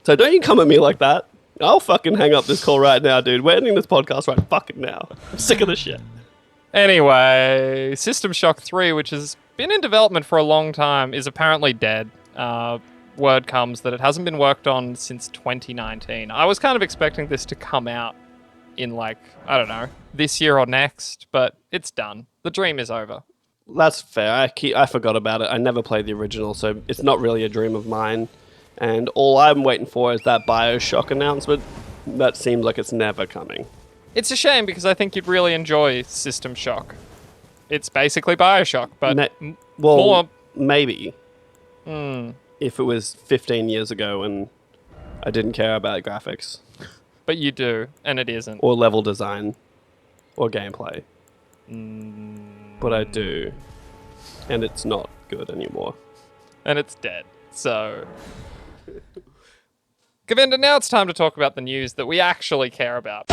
So don't you come at me like that. I'll fucking hang up this call right now, dude. We're ending this podcast right fucking now. I'm sick of this shit. Anyway, System Shock 3, which has been in development for a long time, is apparently dead. Word comes that it hasn't been worked on since 2019. I was kind of expecting this to come out in I don't know, this year or next, but it's done. The dream is over. That's fair. I forgot about it. I never played the original, so it's not really a dream of mine. And all I'm waiting for is that Bioshock announcement. That seems like it's never coming. It's a shame because I think you'd really enjoy System Shock. It's basically Bioshock, but more... maybe. If it was 15 years ago and I didn't care about graphics. But you do, and it isn't. Or level design. Or gameplay. But I do. And it's not good anymore. And it's dead. So... Govinda, now it's time to talk about the news that we actually care about.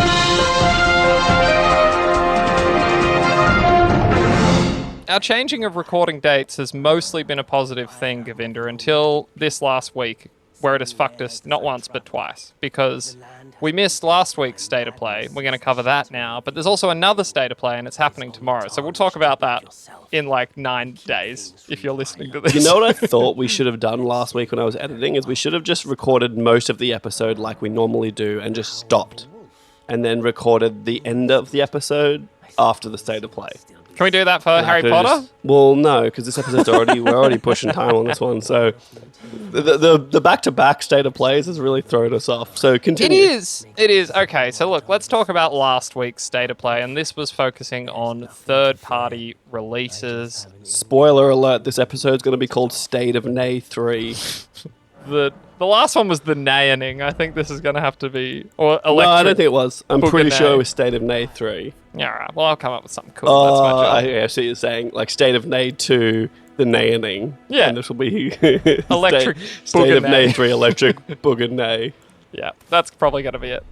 Our changing of recording dates has mostly been a positive thing, Govinda, until this last week, where it has fucked us not once but twice, because we missed last week's State of Play. We're going to cover that now, but there's also another State of Play, and it's happening tomorrow. So we'll talk about that in 9 days, if you're listening to this. You know what I thought we should have done last week when I was editing? Is we should have just recorded most of the episode like we normally do and just stopped. And then recorded the end of the episode after the State of Play. Can we do that for Harry Potter? Well, no, because this episode's we're already pushing time on this one. So the back-to-back State of Plays has really thrown us off. So continue. It is. Okay, so look, let's talk about last week's State of Play, and this was focusing on third-party releases. Spoiler alert, this episode's going to be called State of Nay 3. The last one was the Nayaning. I think this is going to have to be... Or electric. No, I don't think it was. I'm pretty sure it was State of Nay 3. Yeah, all right. Well, I'll come up with something cool. That's my job. I see what you're saying. State of Nay 2, the Nayaning. Yeah. And this will be... Electric State of Nay 3, Electric Booger Nay. Yeah, that's probably going to be it.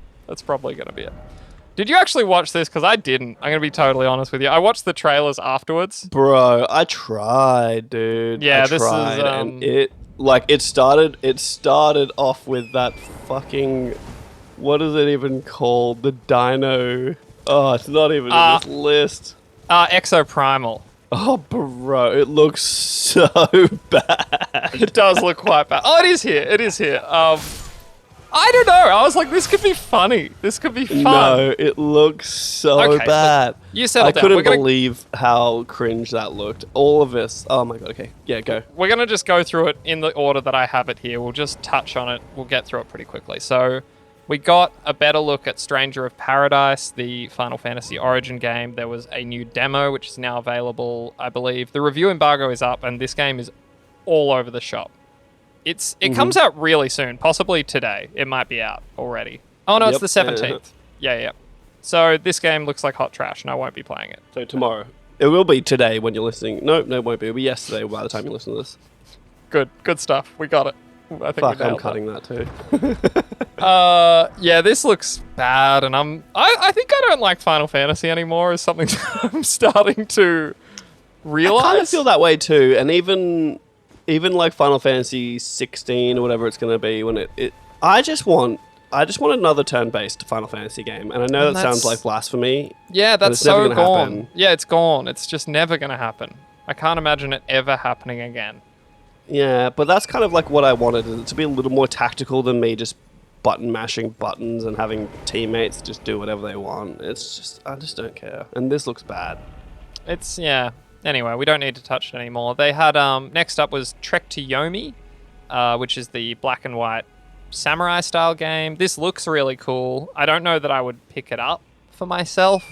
Did you actually watch this? Because I didn't. I'm going to be totally honest with you. I watched the trailers afterwards. Bro, I tried, dude. Yeah, this is... And it started off with that fucking... What is it even called? The dino... Oh, it's not even in this list. Exoprimal. Oh, bro, it looks so bad. It does look quite bad. Oh, it is here. I don't know. I was like, this could be funny. This could be fun. No, it looks so Okay, bad. You settle I down. couldn't believe how cringe that looked. All of this. Oh my god. Okay. Yeah, go. We're going to just go through it in the order that I have it here. We'll just touch on it. We'll get through it pretty quickly. So we got a better look at Stranger of Paradise, the Final Fantasy Origin game. There was a new demo, which is now available, I believe. The review embargo is up, and this game is all over the shop. It comes out really soon, possibly today. It might be out already. Oh, no, it's the 17th. Yeah. So this game looks like hot trash, and I won't be playing it. So tomorrow. It will be today when you're listening. No, it won't be. It'll be yesterday by the time you listen to this. Good stuff. We got it. I think Fuck, I'm cutting that too. Yeah, this looks bad, and I think I don't like Final Fantasy anymore. Is something I'm starting to realize. I kind of feel that way too, and even like Final Fantasy 16 or whatever it's going to be when I just want another turn-based Final Fantasy game, and I know that sounds like blasphemy. Yeah, that's never so gonna gone. happen. Yeah, it's gone. It's just never going to happen. I can't imagine it ever happening again. Yeah, but that's kind of like what I wanted, is it to be a little more tactical than me just button mashing buttons and having teammates just do whatever they want. It's just, I just don't care. And this looks bad. Yeah. Anyway, we don't need to touch it anymore. They had, next up was Trek to Yomi, which is the black and white samurai style game. This looks really cool. I don't know that I would pick it up for myself.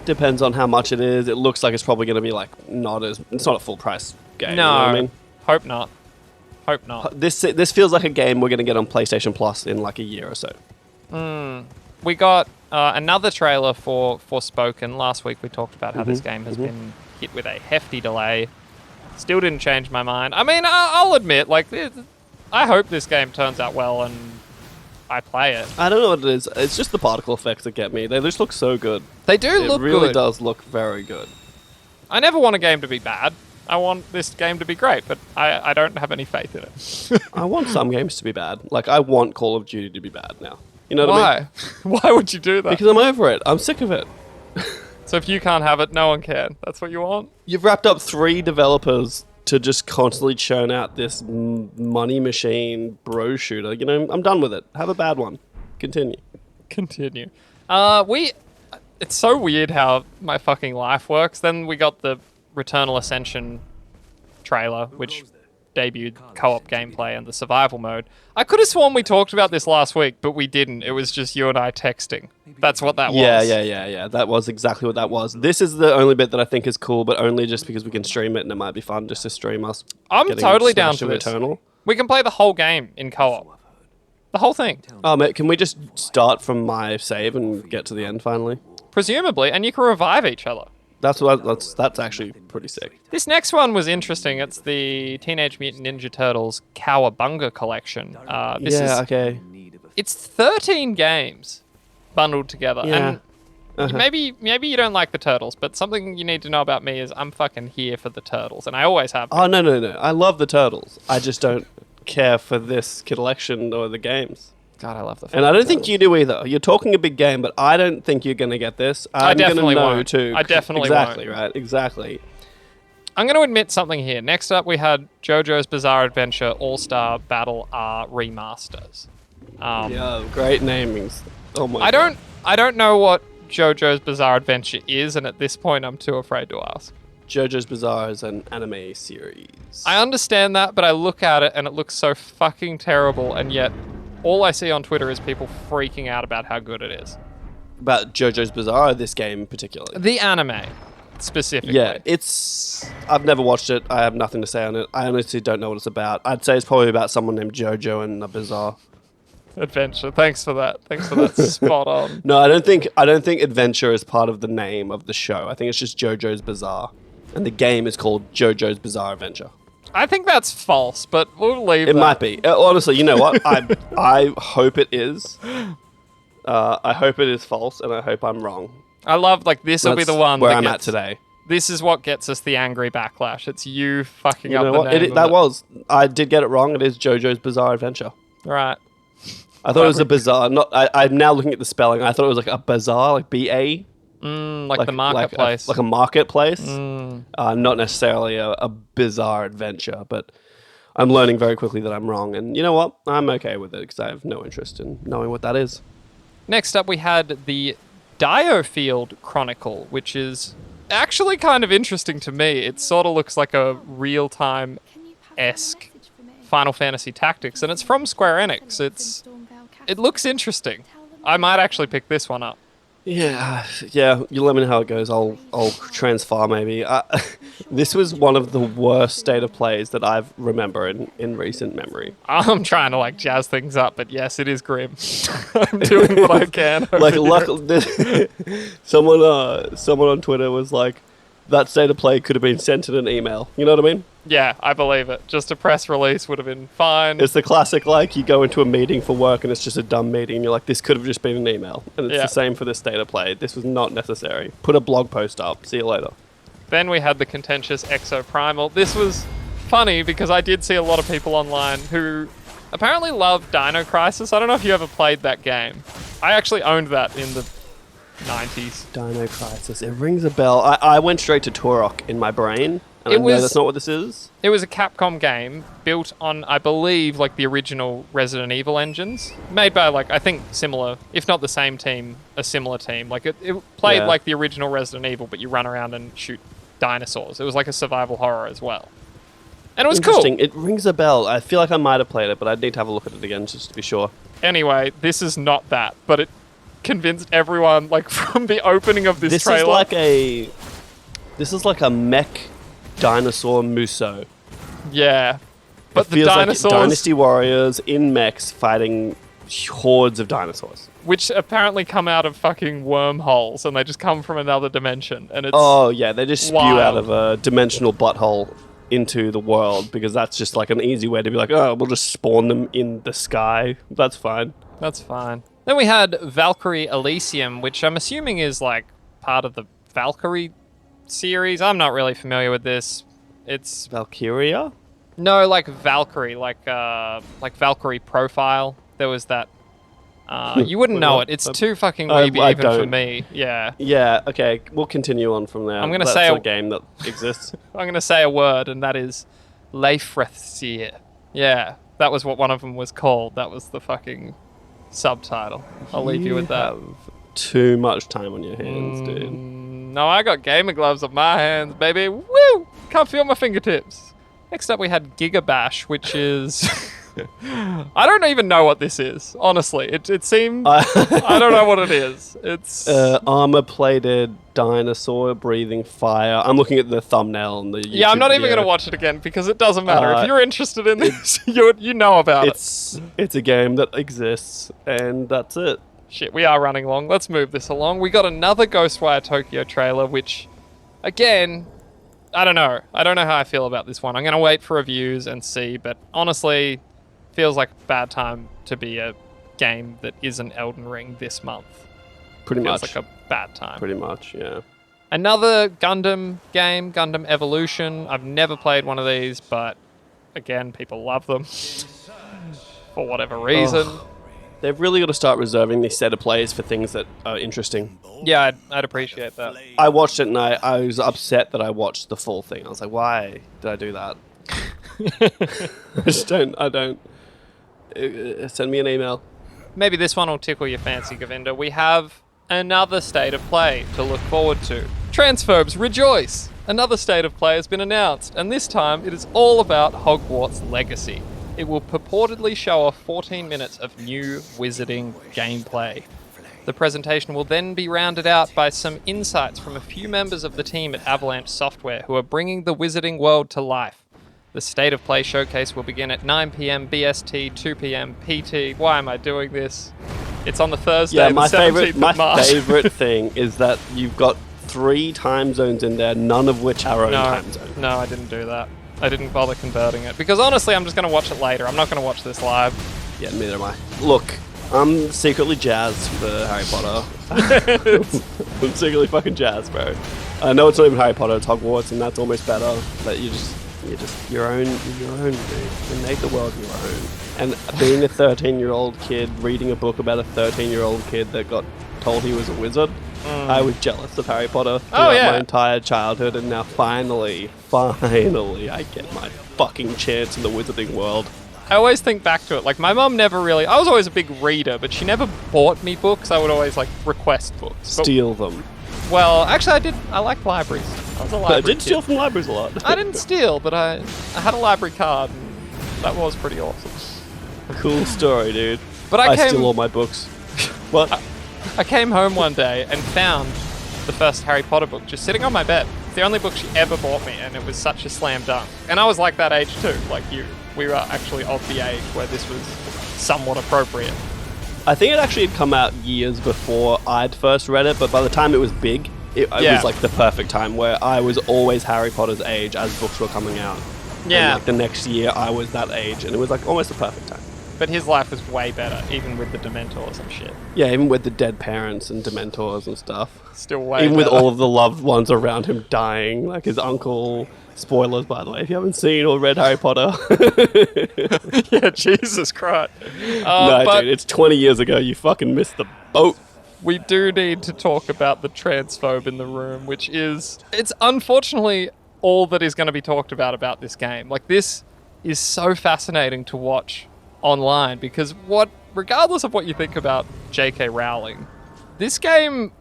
Depends on how much it is. It looks like it's probably going to be like it's not a full price game. No. You know what I mean? Hope not. This feels like a game we're going to get on PlayStation Plus in like a year or so. We got another trailer for Forspoken. Last week we talked about how this game has been hit with a hefty delay. Still didn't change my mind. I mean, I'll admit, like, I hope this game turns out well and I play it. I don't know what it is. It's just the particle effects that get me. They just look so good. They do look good. It really does look very good. I never want a game to be bad. I want this game to be great, but I don't have any faith in it. I want some games to be bad. Like, I want Call of Duty to be bad now. You know what I mean? Why? Why would you do that? Because I'm over it. I'm sick of it. So if you can't have it, no one can. That's what you want? You've wrapped up 3 developers to just constantly churn out this money machine bro shooter. You know, I'm done with it. Have a bad one. Continue. It's so weird how my fucking life works. Then we got the Returnal Ascension trailer, which debuted co-op gameplay and the survival mode. I could have sworn we talked about this last week, but we didn't. It was just you and I texting. That's what that was. Yeah. That was exactly what that was. This is the only bit that I think is cool, but only just because we can stream it and it might be fun just to stream us. I'm totally down for this. Returnal. We can play the whole game in co-op. The whole thing. Oh, mate, can we just start from my save and get to the end finally? Presumably, and you can revive each other. That's actually pretty sick. This next one was interesting. It's the Teenage Mutant Ninja Turtles Cowabunga collection. Okay. It's 13 games bundled together. Yeah. And maybe you don't like the Turtles, but something you need to know about me is I'm fucking here for the Turtles, and I always have been. Oh, no. I love the Turtles. I just don't care for this collection or the games. God, I love the. And I don't think you do either. You're talking a big game, but I don't think you're going to get this. I definitely gonna know won't. too. I definitely exactly, won't. Right? Exactly. I'm going to admit something here. Next up, we had JoJo's Bizarre Adventure All-Star Battle R remasters. Yeah, great namings. Oh my God. I don't know what JoJo's Bizarre Adventure is, and at this point, I'm too afraid to ask. JoJo's Bizarre is an anime series. I understand that, but I look at it and it looks so fucking terrible, and yet all I see on Twitter is people freaking out about how good it is. About JoJo's Bizarre, this game particularly. The anime, specifically. Yeah, I've never watched it. I have nothing to say on it. I honestly don't know what it's about. I'd say it's probably about someone named JoJo and a Bizarre adventure. Thanks for that. Spot on. No, I don't think adventure is part of the name of the show. I think it's just JoJo's Bizarre. And the game is called JoJo's Bizarre Adventure. I think that's false, but we'll leave that. It might be. Honestly, you know what? I hope it is. I hope it is false, and I hope I'm wrong. I love, like, this will be the one where I'm at today. This is what gets us the angry backlash. It's you fucking up know the what? name. I did get it wrong. It is JoJo's Bizarre Adventure. Right. I thought it was a bizarre. I'm now looking at the spelling. I thought it was like a bazaar, like B-A. Like the marketplace. Like a marketplace. Not necessarily a bizarre adventure, but I'm learning very quickly that I'm wrong, and you know what? I'm okay with it because I have no interest in knowing what that is. Next up, we had the Diofield Chronicle, which is actually kind of interesting to me. It sort of looks like a real-time-esque Final Fantasy Tactics, and it's from Square Enix. It looks interesting. I might actually pick this one up. Yeah. You let me know how it goes. I'll transfer maybe. This was one of the worst state of plays that I remember in recent memory. I'm trying to like jazz things up, but yes, it is grim. I'm doing what I can. Like, someone on Twitter was like, that state of play could have been sent in an email. You know what I mean? Yeah, I believe it. Just a press release would have been fine. It's the classic, like, you go into a meeting for work and it's just a dumb meeting and you're like, this could have just been an email. And it's the same for this state of play. This was not necessary. Put a blog post up. See you later. Then we had the contentious Exoprimal. This was funny because I did see a lot of people online who apparently love Dino Crisis. I don't know if you ever played that game. I actually owned that in the 90s. Dino Crisis. It rings a bell. I went straight to Turok in my brain. And I know that's not what this is. It was a Capcom game built on, I believe, like the original Resident Evil engines. Made by, like, I think similar, if not the same team, a similar team. Like, it played like the original Resident Evil, but you run around and shoot dinosaurs. It was like a survival horror as well. And it was cool. It rings a bell. I feel like I might have played it, but I'd need to have a look at it again just to be sure. Anyway, this is not that, but it convinced everyone, like, from the opening of this trailer. This is like a mech dinosaur Muso. Yeah. But it the feels dinosaurs... like Dynasty Warriors in mechs fighting hordes of dinosaurs. Which apparently come out of fucking wormholes, and they just come from another dimension, and it's they just spew wild. out of a dimensional butthole into the world, because that's just like an easy way to be like, oh, we'll just spawn them in the sky. That's fine. That's fine. Then we had Valkyrie Elysium, which I'm assuming is like part of the Valkyrie series. I'm not really familiar with this. It's Valkyria? No, like Valkyrie, like Valkyrie Profile. There was that. You wouldn't know it. It's too fucking weeby even for me. Yeah. Yeah. Okay. We'll continue on from there. I'm gonna That's say a game that exists. I'm gonna say a word, and that is Leifrethsir. Yeah, that was what one of them was called. That was the fucking subtitle. I'll leave you with that. Have too much time on your hands, dude. No, I got gamer gloves on my hands, baby. Woo! Can't feel my fingertips. Next up, we had Gigabash, which is... I don't even know what this is, honestly. It seemed... I don't know what it is. It's... armor-plated dinosaur breathing fire. I'm looking at the thumbnail on the YouTube Yeah, I'm not even video. going to watch it again, because it doesn't matter. If you're interested in this, you know about it. It's a game that exists, and that's it. Shit, we are running long. Let's move this along. We got another Ghostwire Tokyo trailer, which, again, I don't know. I don't know how I feel about this one. I'm going to wait for reviews and see, but honestly, feels like a bad time to be a game that isn't Elden Ring this month. Pretty much. Feels like a bad time. Pretty much, yeah. Another Gundam game, Gundam Evolution. I've never played one of these, but again, people love them for whatever reason. They've really got to start reserving this set of plays for things that are interesting. Yeah, I'd appreciate that. I watched it and I was upset that I watched the full thing. I was like, why did I do that? I don't. Send me an email. Maybe this one will tickle your fancy, Govinda. We have another state of play to look forward to. Transphobes, rejoice! Another state of play has been announced, and this time it is all about Hogwarts Legacy. It will purportedly show off 14 minutes of new wizarding gameplay. The presentation will then be rounded out by some insights from a few members of the team at Avalanche Software who are bringing the wizarding world to life. The State of Play showcase will begin at 9 p.m. BST, 2 p.m. PT. Why am I doing this? It's on the Thursday, the 17th of March. My favorite thing is that you've got 3 time zones in there, none of which are own time zone. No, I didn't do that. I didn't bother converting it. Because honestly, I'm just going to watch it later. I'm not going to watch this live. Yeah, neither am I. Look, I'm secretly jazzed for Harry Potter. I'm secretly fucking jazzed, bro. I know it's not even Harry Potter, it's Hogwarts, and that's almost better. But you're just your own, dude. You make the world your own. And being a 13-year-old kid reading a book about a 13-year-old kid that got told he was a wizard, I was jealous of Harry Potter throughout my entire childhood, and now finally, I get my fucking chance in the wizarding world. I always think back to it. Like, my mum never really... I was always a big reader, but she never bought me books. I would always, like, request books. Steal them. Well, actually, I did. I liked libraries. I was a library I did kid. steal from libraries a lot. I didn't steal, but I had a library card, and that was pretty awesome. Cool story, dude. But I steal all my books. What? I came home one day and found the first Harry Potter book just sitting on my bed. It's the only book she ever bought me, and it was such a slam dunk. And I was like that age too, like you. We were actually of the age where this was somewhat appropriate. I think it actually had come out years before I'd first read it, but by the time it was big, it was like the perfect time where I was always Harry Potter's age as books were coming out. Yeah. And like the next year, I was that age, and it was like almost the perfect time. But his life was way better, even with the Dementors and shit. Yeah, even with the dead parents and Dementors and stuff. Still way Even better. with all of the loved ones around him dying, like his uncle. Spoilers, by the way, if you haven't seen or read Harry Potter. Yeah, Jesus Christ. No, but dude, it's 20 years ago. You fucking missed the boat. we do need to talk about the transphobe in the room, which is... It's unfortunately all that is going to be talked about this game. Like, this is so fascinating to watch online because regardless of what you think about J.K. Rowling, this game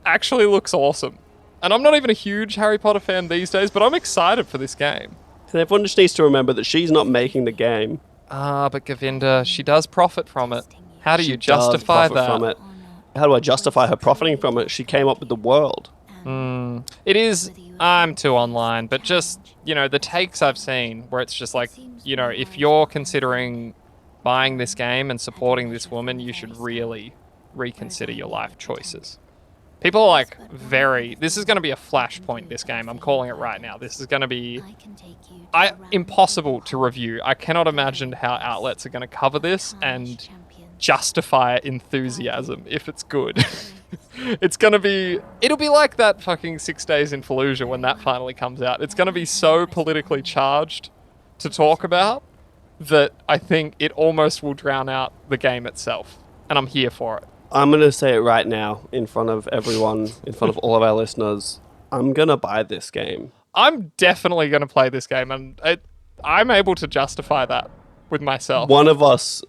actually looks awesome. And I'm not even a huge Harry Potter fan these days, but I'm excited for this game. And everyone just needs to remember that she's not making the game. But Govinda, she does profit from it. How do you She does justify profit that? from it. How do I justify her profiting from it? She came up with the world. It is... I'm too online, but just, the takes I've seen where it's just like, if you're considering buying this game and supporting this woman, you should really reconsider your life choices. People are like this is going to be a flashpoint, this game. I'm calling it right now. This is going to be impossible to review. I cannot imagine how outlets are going to cover this and justify enthusiasm if it's good. It'll be like that fucking 6 Days in Fallujah when that finally comes out. It's going to be so politically charged to talk about that I think it almost will drown out the game itself. And I'm here for it. I'm going to say it right now in front of everyone, in front of all of our listeners. I'm going to buy this game. I'm definitely going to play this game, and I'm able to justify that with myself. One of us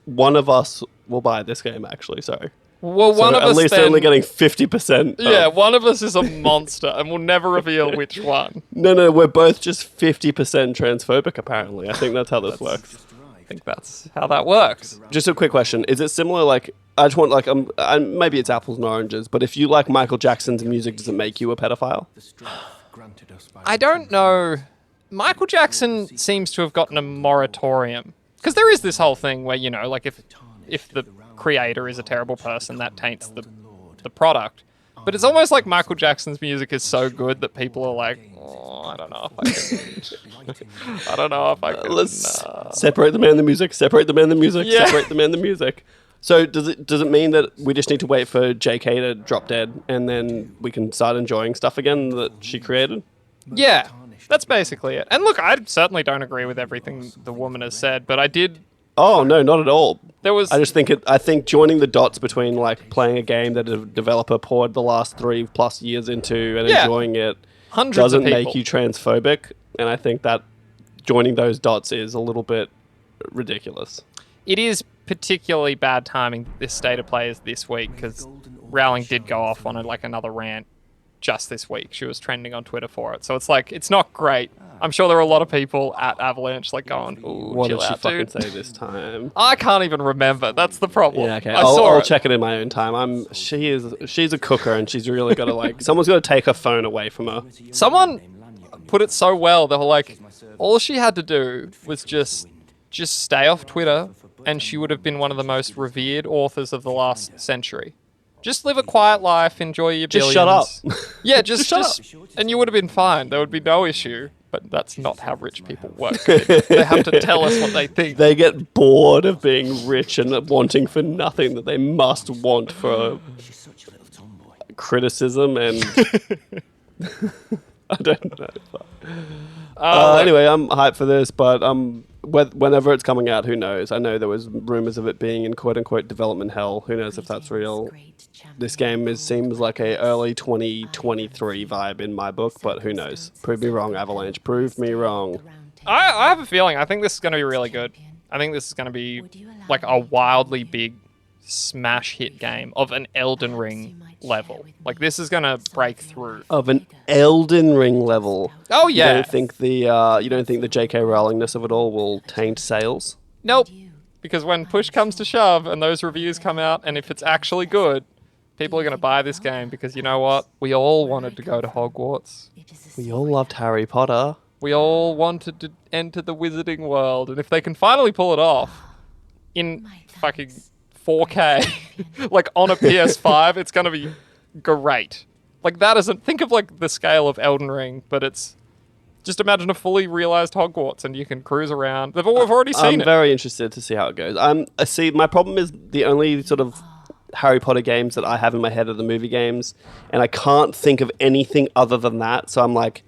will buy this game, actually, sorry. Well, one of us at least then, only getting 50%. Yeah, one of us is a monster, and we'll never reveal which one. No, we're both just 50% transphobic, apparently. I think that's how this works. I think that's how that works. Just a quick question. Is it similar, like, I just want, maybe it's apples and oranges, but if you like Michael Jackson's music, does it make you a pedophile? I don't know. Michael Jackson seems to have gotten a moratorium. Because there is this whole thing where, like if the creator is a terrible person, that taints the product. But it's almost like Michael Jackson's music is so good that people are like, I don't know if I can. Let's separate the man and the music, separate the man and the music, separate the man and the music. So does it mean that we just need to wait for JK to drop dead and then we can start enjoying stuff again that she created? Yeah, that's basically it. And look, I certainly don't agree with everything the woman has said, but I did... Oh, no, not at all. I think joining the dots between like playing a game that a developer poured the last 3+ years into and enjoying it doesn't make you transphobic. And I think that joining those dots is a little bit ridiculous. It is particularly bad timing this state of play is this week because Rowling did go off on another rant just this week. She was trending on Twitter for it. So it's like, it's not great. I'm sure there are a lot of people at Avalanche like going, ooh, what chill did she out, fucking dude. say this time? I can't even remember. That's the problem. Yeah, okay. I'll check it in my own time. She's a cooker and she's really got to someone's got to take her phone away from her. Someone put it so well. They were like, all she had to do was just stay off Twitter and she would have been one of the most revered authors of the last century. Just live a quiet life, enjoy your billions. Just shut up. Yeah, just shut up. And you would have been fine. There would be no issue. But that's not how rich people work. They have to tell us what they think. They get bored of being rich and wanting for nothing that they must want for criticism and... I don't know. Anyway, I'm hyped for this, but Whenever it's coming out, who knows? I know there was rumors of it being in quote-unquote development hell. Who knows if that's real? This game seems like a early 2023 vibe in my book, but who knows? Prove me wrong, Avalanche. Prove me wrong. I have a feeling. I think this is going to be really good. I think this is going to be like a wildly big smash hit game of an Elden Ring level. Like, this is going to break through. Of an Elden Ring level. Oh, yeah. You don't think the J.K. Rowlingness of it all will taint sales? Nope. Because when push comes to shove and those reviews come out, and if it's actually good, people are going to buy this game because, you know what? We all wanted to go to Hogwarts. We all loved Harry Potter. We all wanted to enter the wizarding world. And if they can finally pull it off in fucking 4K, like on a PS5, it's going to be great. Like, that isn't... Think of, like, the scale of Elden Ring, but it's... Just imagine a fully realized Hogwarts and you can cruise around. We've already seen it. I'm very interested to see how it goes. My problem is the only sort of Harry Potter games that I have in my head are the movie games, and I can't think of anything other than that, so I'm like...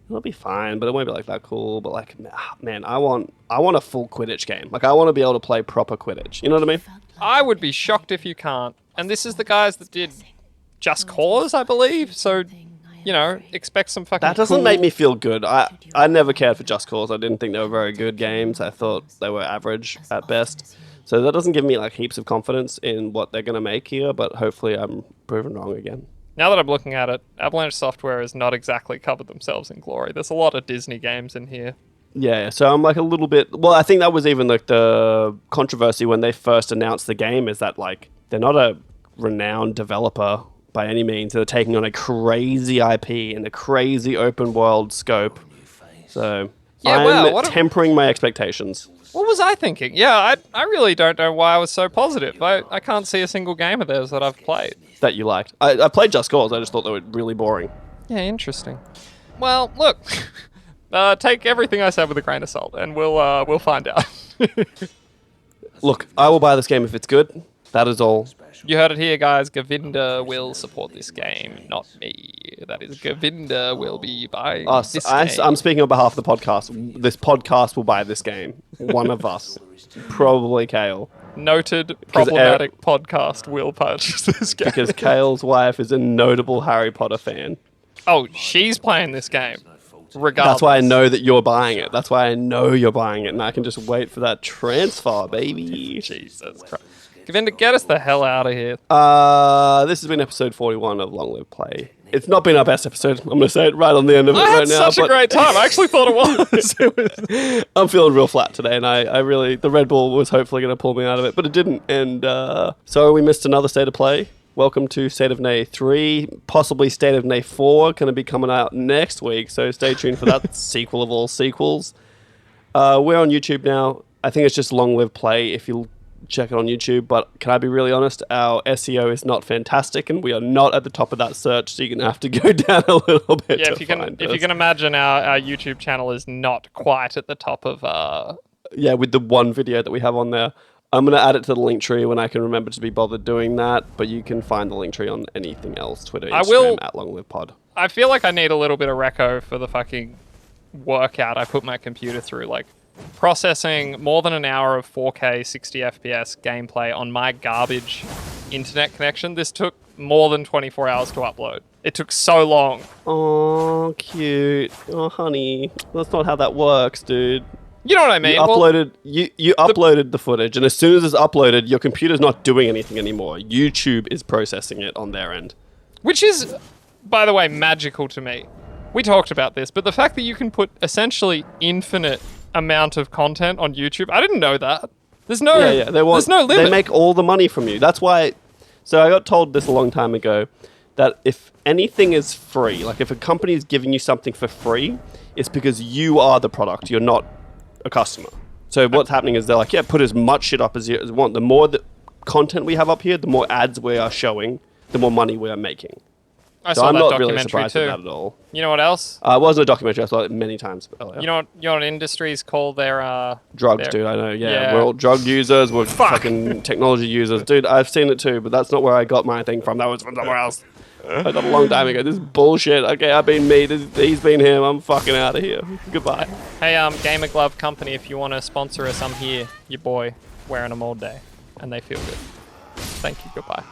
It'll be fine, but it won't be like that cool. But like, man, I want a full Quidditch game. Like, I want to be able to play proper Quidditch. You know what I mean? I would be shocked if you can't. And this is the guys that did Just Cause, I believe. So, you know, expect some fucking. That doesn't make me feel good. I never cared for Just Cause. I didn't think they were very good games. I thought they were average at best. So that doesn't give me like heaps of confidence in what they're gonna make here. But hopefully, I'm proven wrong again. Now that I'm looking at it, Avalanche Software has not exactly covered themselves in glory. There's a lot of Disney games in here. Yeah, so I'm like a little bit... Well, I think that was even like the controversy when they first announced the game, is that like they're not a renowned developer by any means. They're taking on a crazy IP and a crazy open world scope. So I'm tempering my expectations. What was I thinking? Yeah, I really don't know why I was so positive. I can't see a single game of theirs that I've played. That you liked. I played Just Cause. I just thought they were really boring. Yeah, interesting. Well, look, take everything I said with a grain of salt, and we'll find out. Look, I will buy this game if it's good. That is all. You heard it here, guys. Govinda will support this game, not me. That is, Govinda will be buying this game. I'm speaking on behalf of the podcast. This podcast will buy this game. One of us. Probably Khayl. Noted problematic podcast will purchase this game. Because Khayl's wife is a notable Harry Potter fan. Oh, she's playing this game. Regardless. That's why I know that you're buying it. That's why I know you're buying it, and I can just wait for that transfer, baby. Jesus Christ. Govinda, get us the hell out of here. This has been episode 41 of Long Live Play. It's not been our best episode. I'm going to say it right on the end of it right now. I had such a great time. I actually thought it was. I'm feeling real flat today, and I really... The Red Bull was hopefully going to pull me out of it, but it didn't. And so we missed another State of Play. Welcome to State of Nay 3, possibly State of Nay 4, going to be coming out next week, so stay tuned for that sequel of all sequels. We're on YouTube now. I think it's just Long Live Play if you check it on YouTube, but can I be really honest? Our SEO is not fantastic, and we are not at the top of that search, so you're going to have to go down a little bit if you can imagine, our YouTube channel is not quite at the top of... Yeah, with the one video that we have on there. I'm going to add it to the link tree when I can remember to be bothered doing that, but you can find the link tree on anything else, Twitter, Instagram, at LongLivePod. I feel like I need a little bit of reco for the fucking workout I put my computer through, like processing more than an hour of 4K 60 FPS gameplay on my garbage internet connection. This took more than 24 hours to upload. It took so long. Oh, cute. Oh, honey. That's not how that works, dude. You know what I mean? You uploaded the footage, and as soon as it's uploaded, your computer's not doing anything anymore. YouTube is processing it on their end. Which is, by the way, magical to me. We talked about this, but the fact that you can put essentially infinite amount of content on YouTube, I didn't know that. There's no there's no limit. They make all the money from you. That's why... So I got told this a long time ago, that if anything is free, like if a company is giving you something for free, it's because you are the product. You're not a customer. So what's happening is they're like, yeah, put as much shit up as you want. The more content we have up here, the more ads we are showing, the more money we are making. I So saw I'm that not documentary really surprised too. at that at all. You know what else? It wasn't a documentary. I saw it many times earlier. You know what industries call their Drugs, their- dude. I know. Yeah, Yeah. we're all drug users. We're Fuck. fucking technology users, dude. I've seen it too, but that's not where I got my thing from. That was from somewhere else. I got a long time ago. This is bullshit. Okay, I've been me. He's been him. I'm fucking out of here. Goodbye. Hey, Gamer Glove Company, if you want to sponsor us, I'm here. Your boy, wearing them all day, and they feel good. Thank you. Goodbye.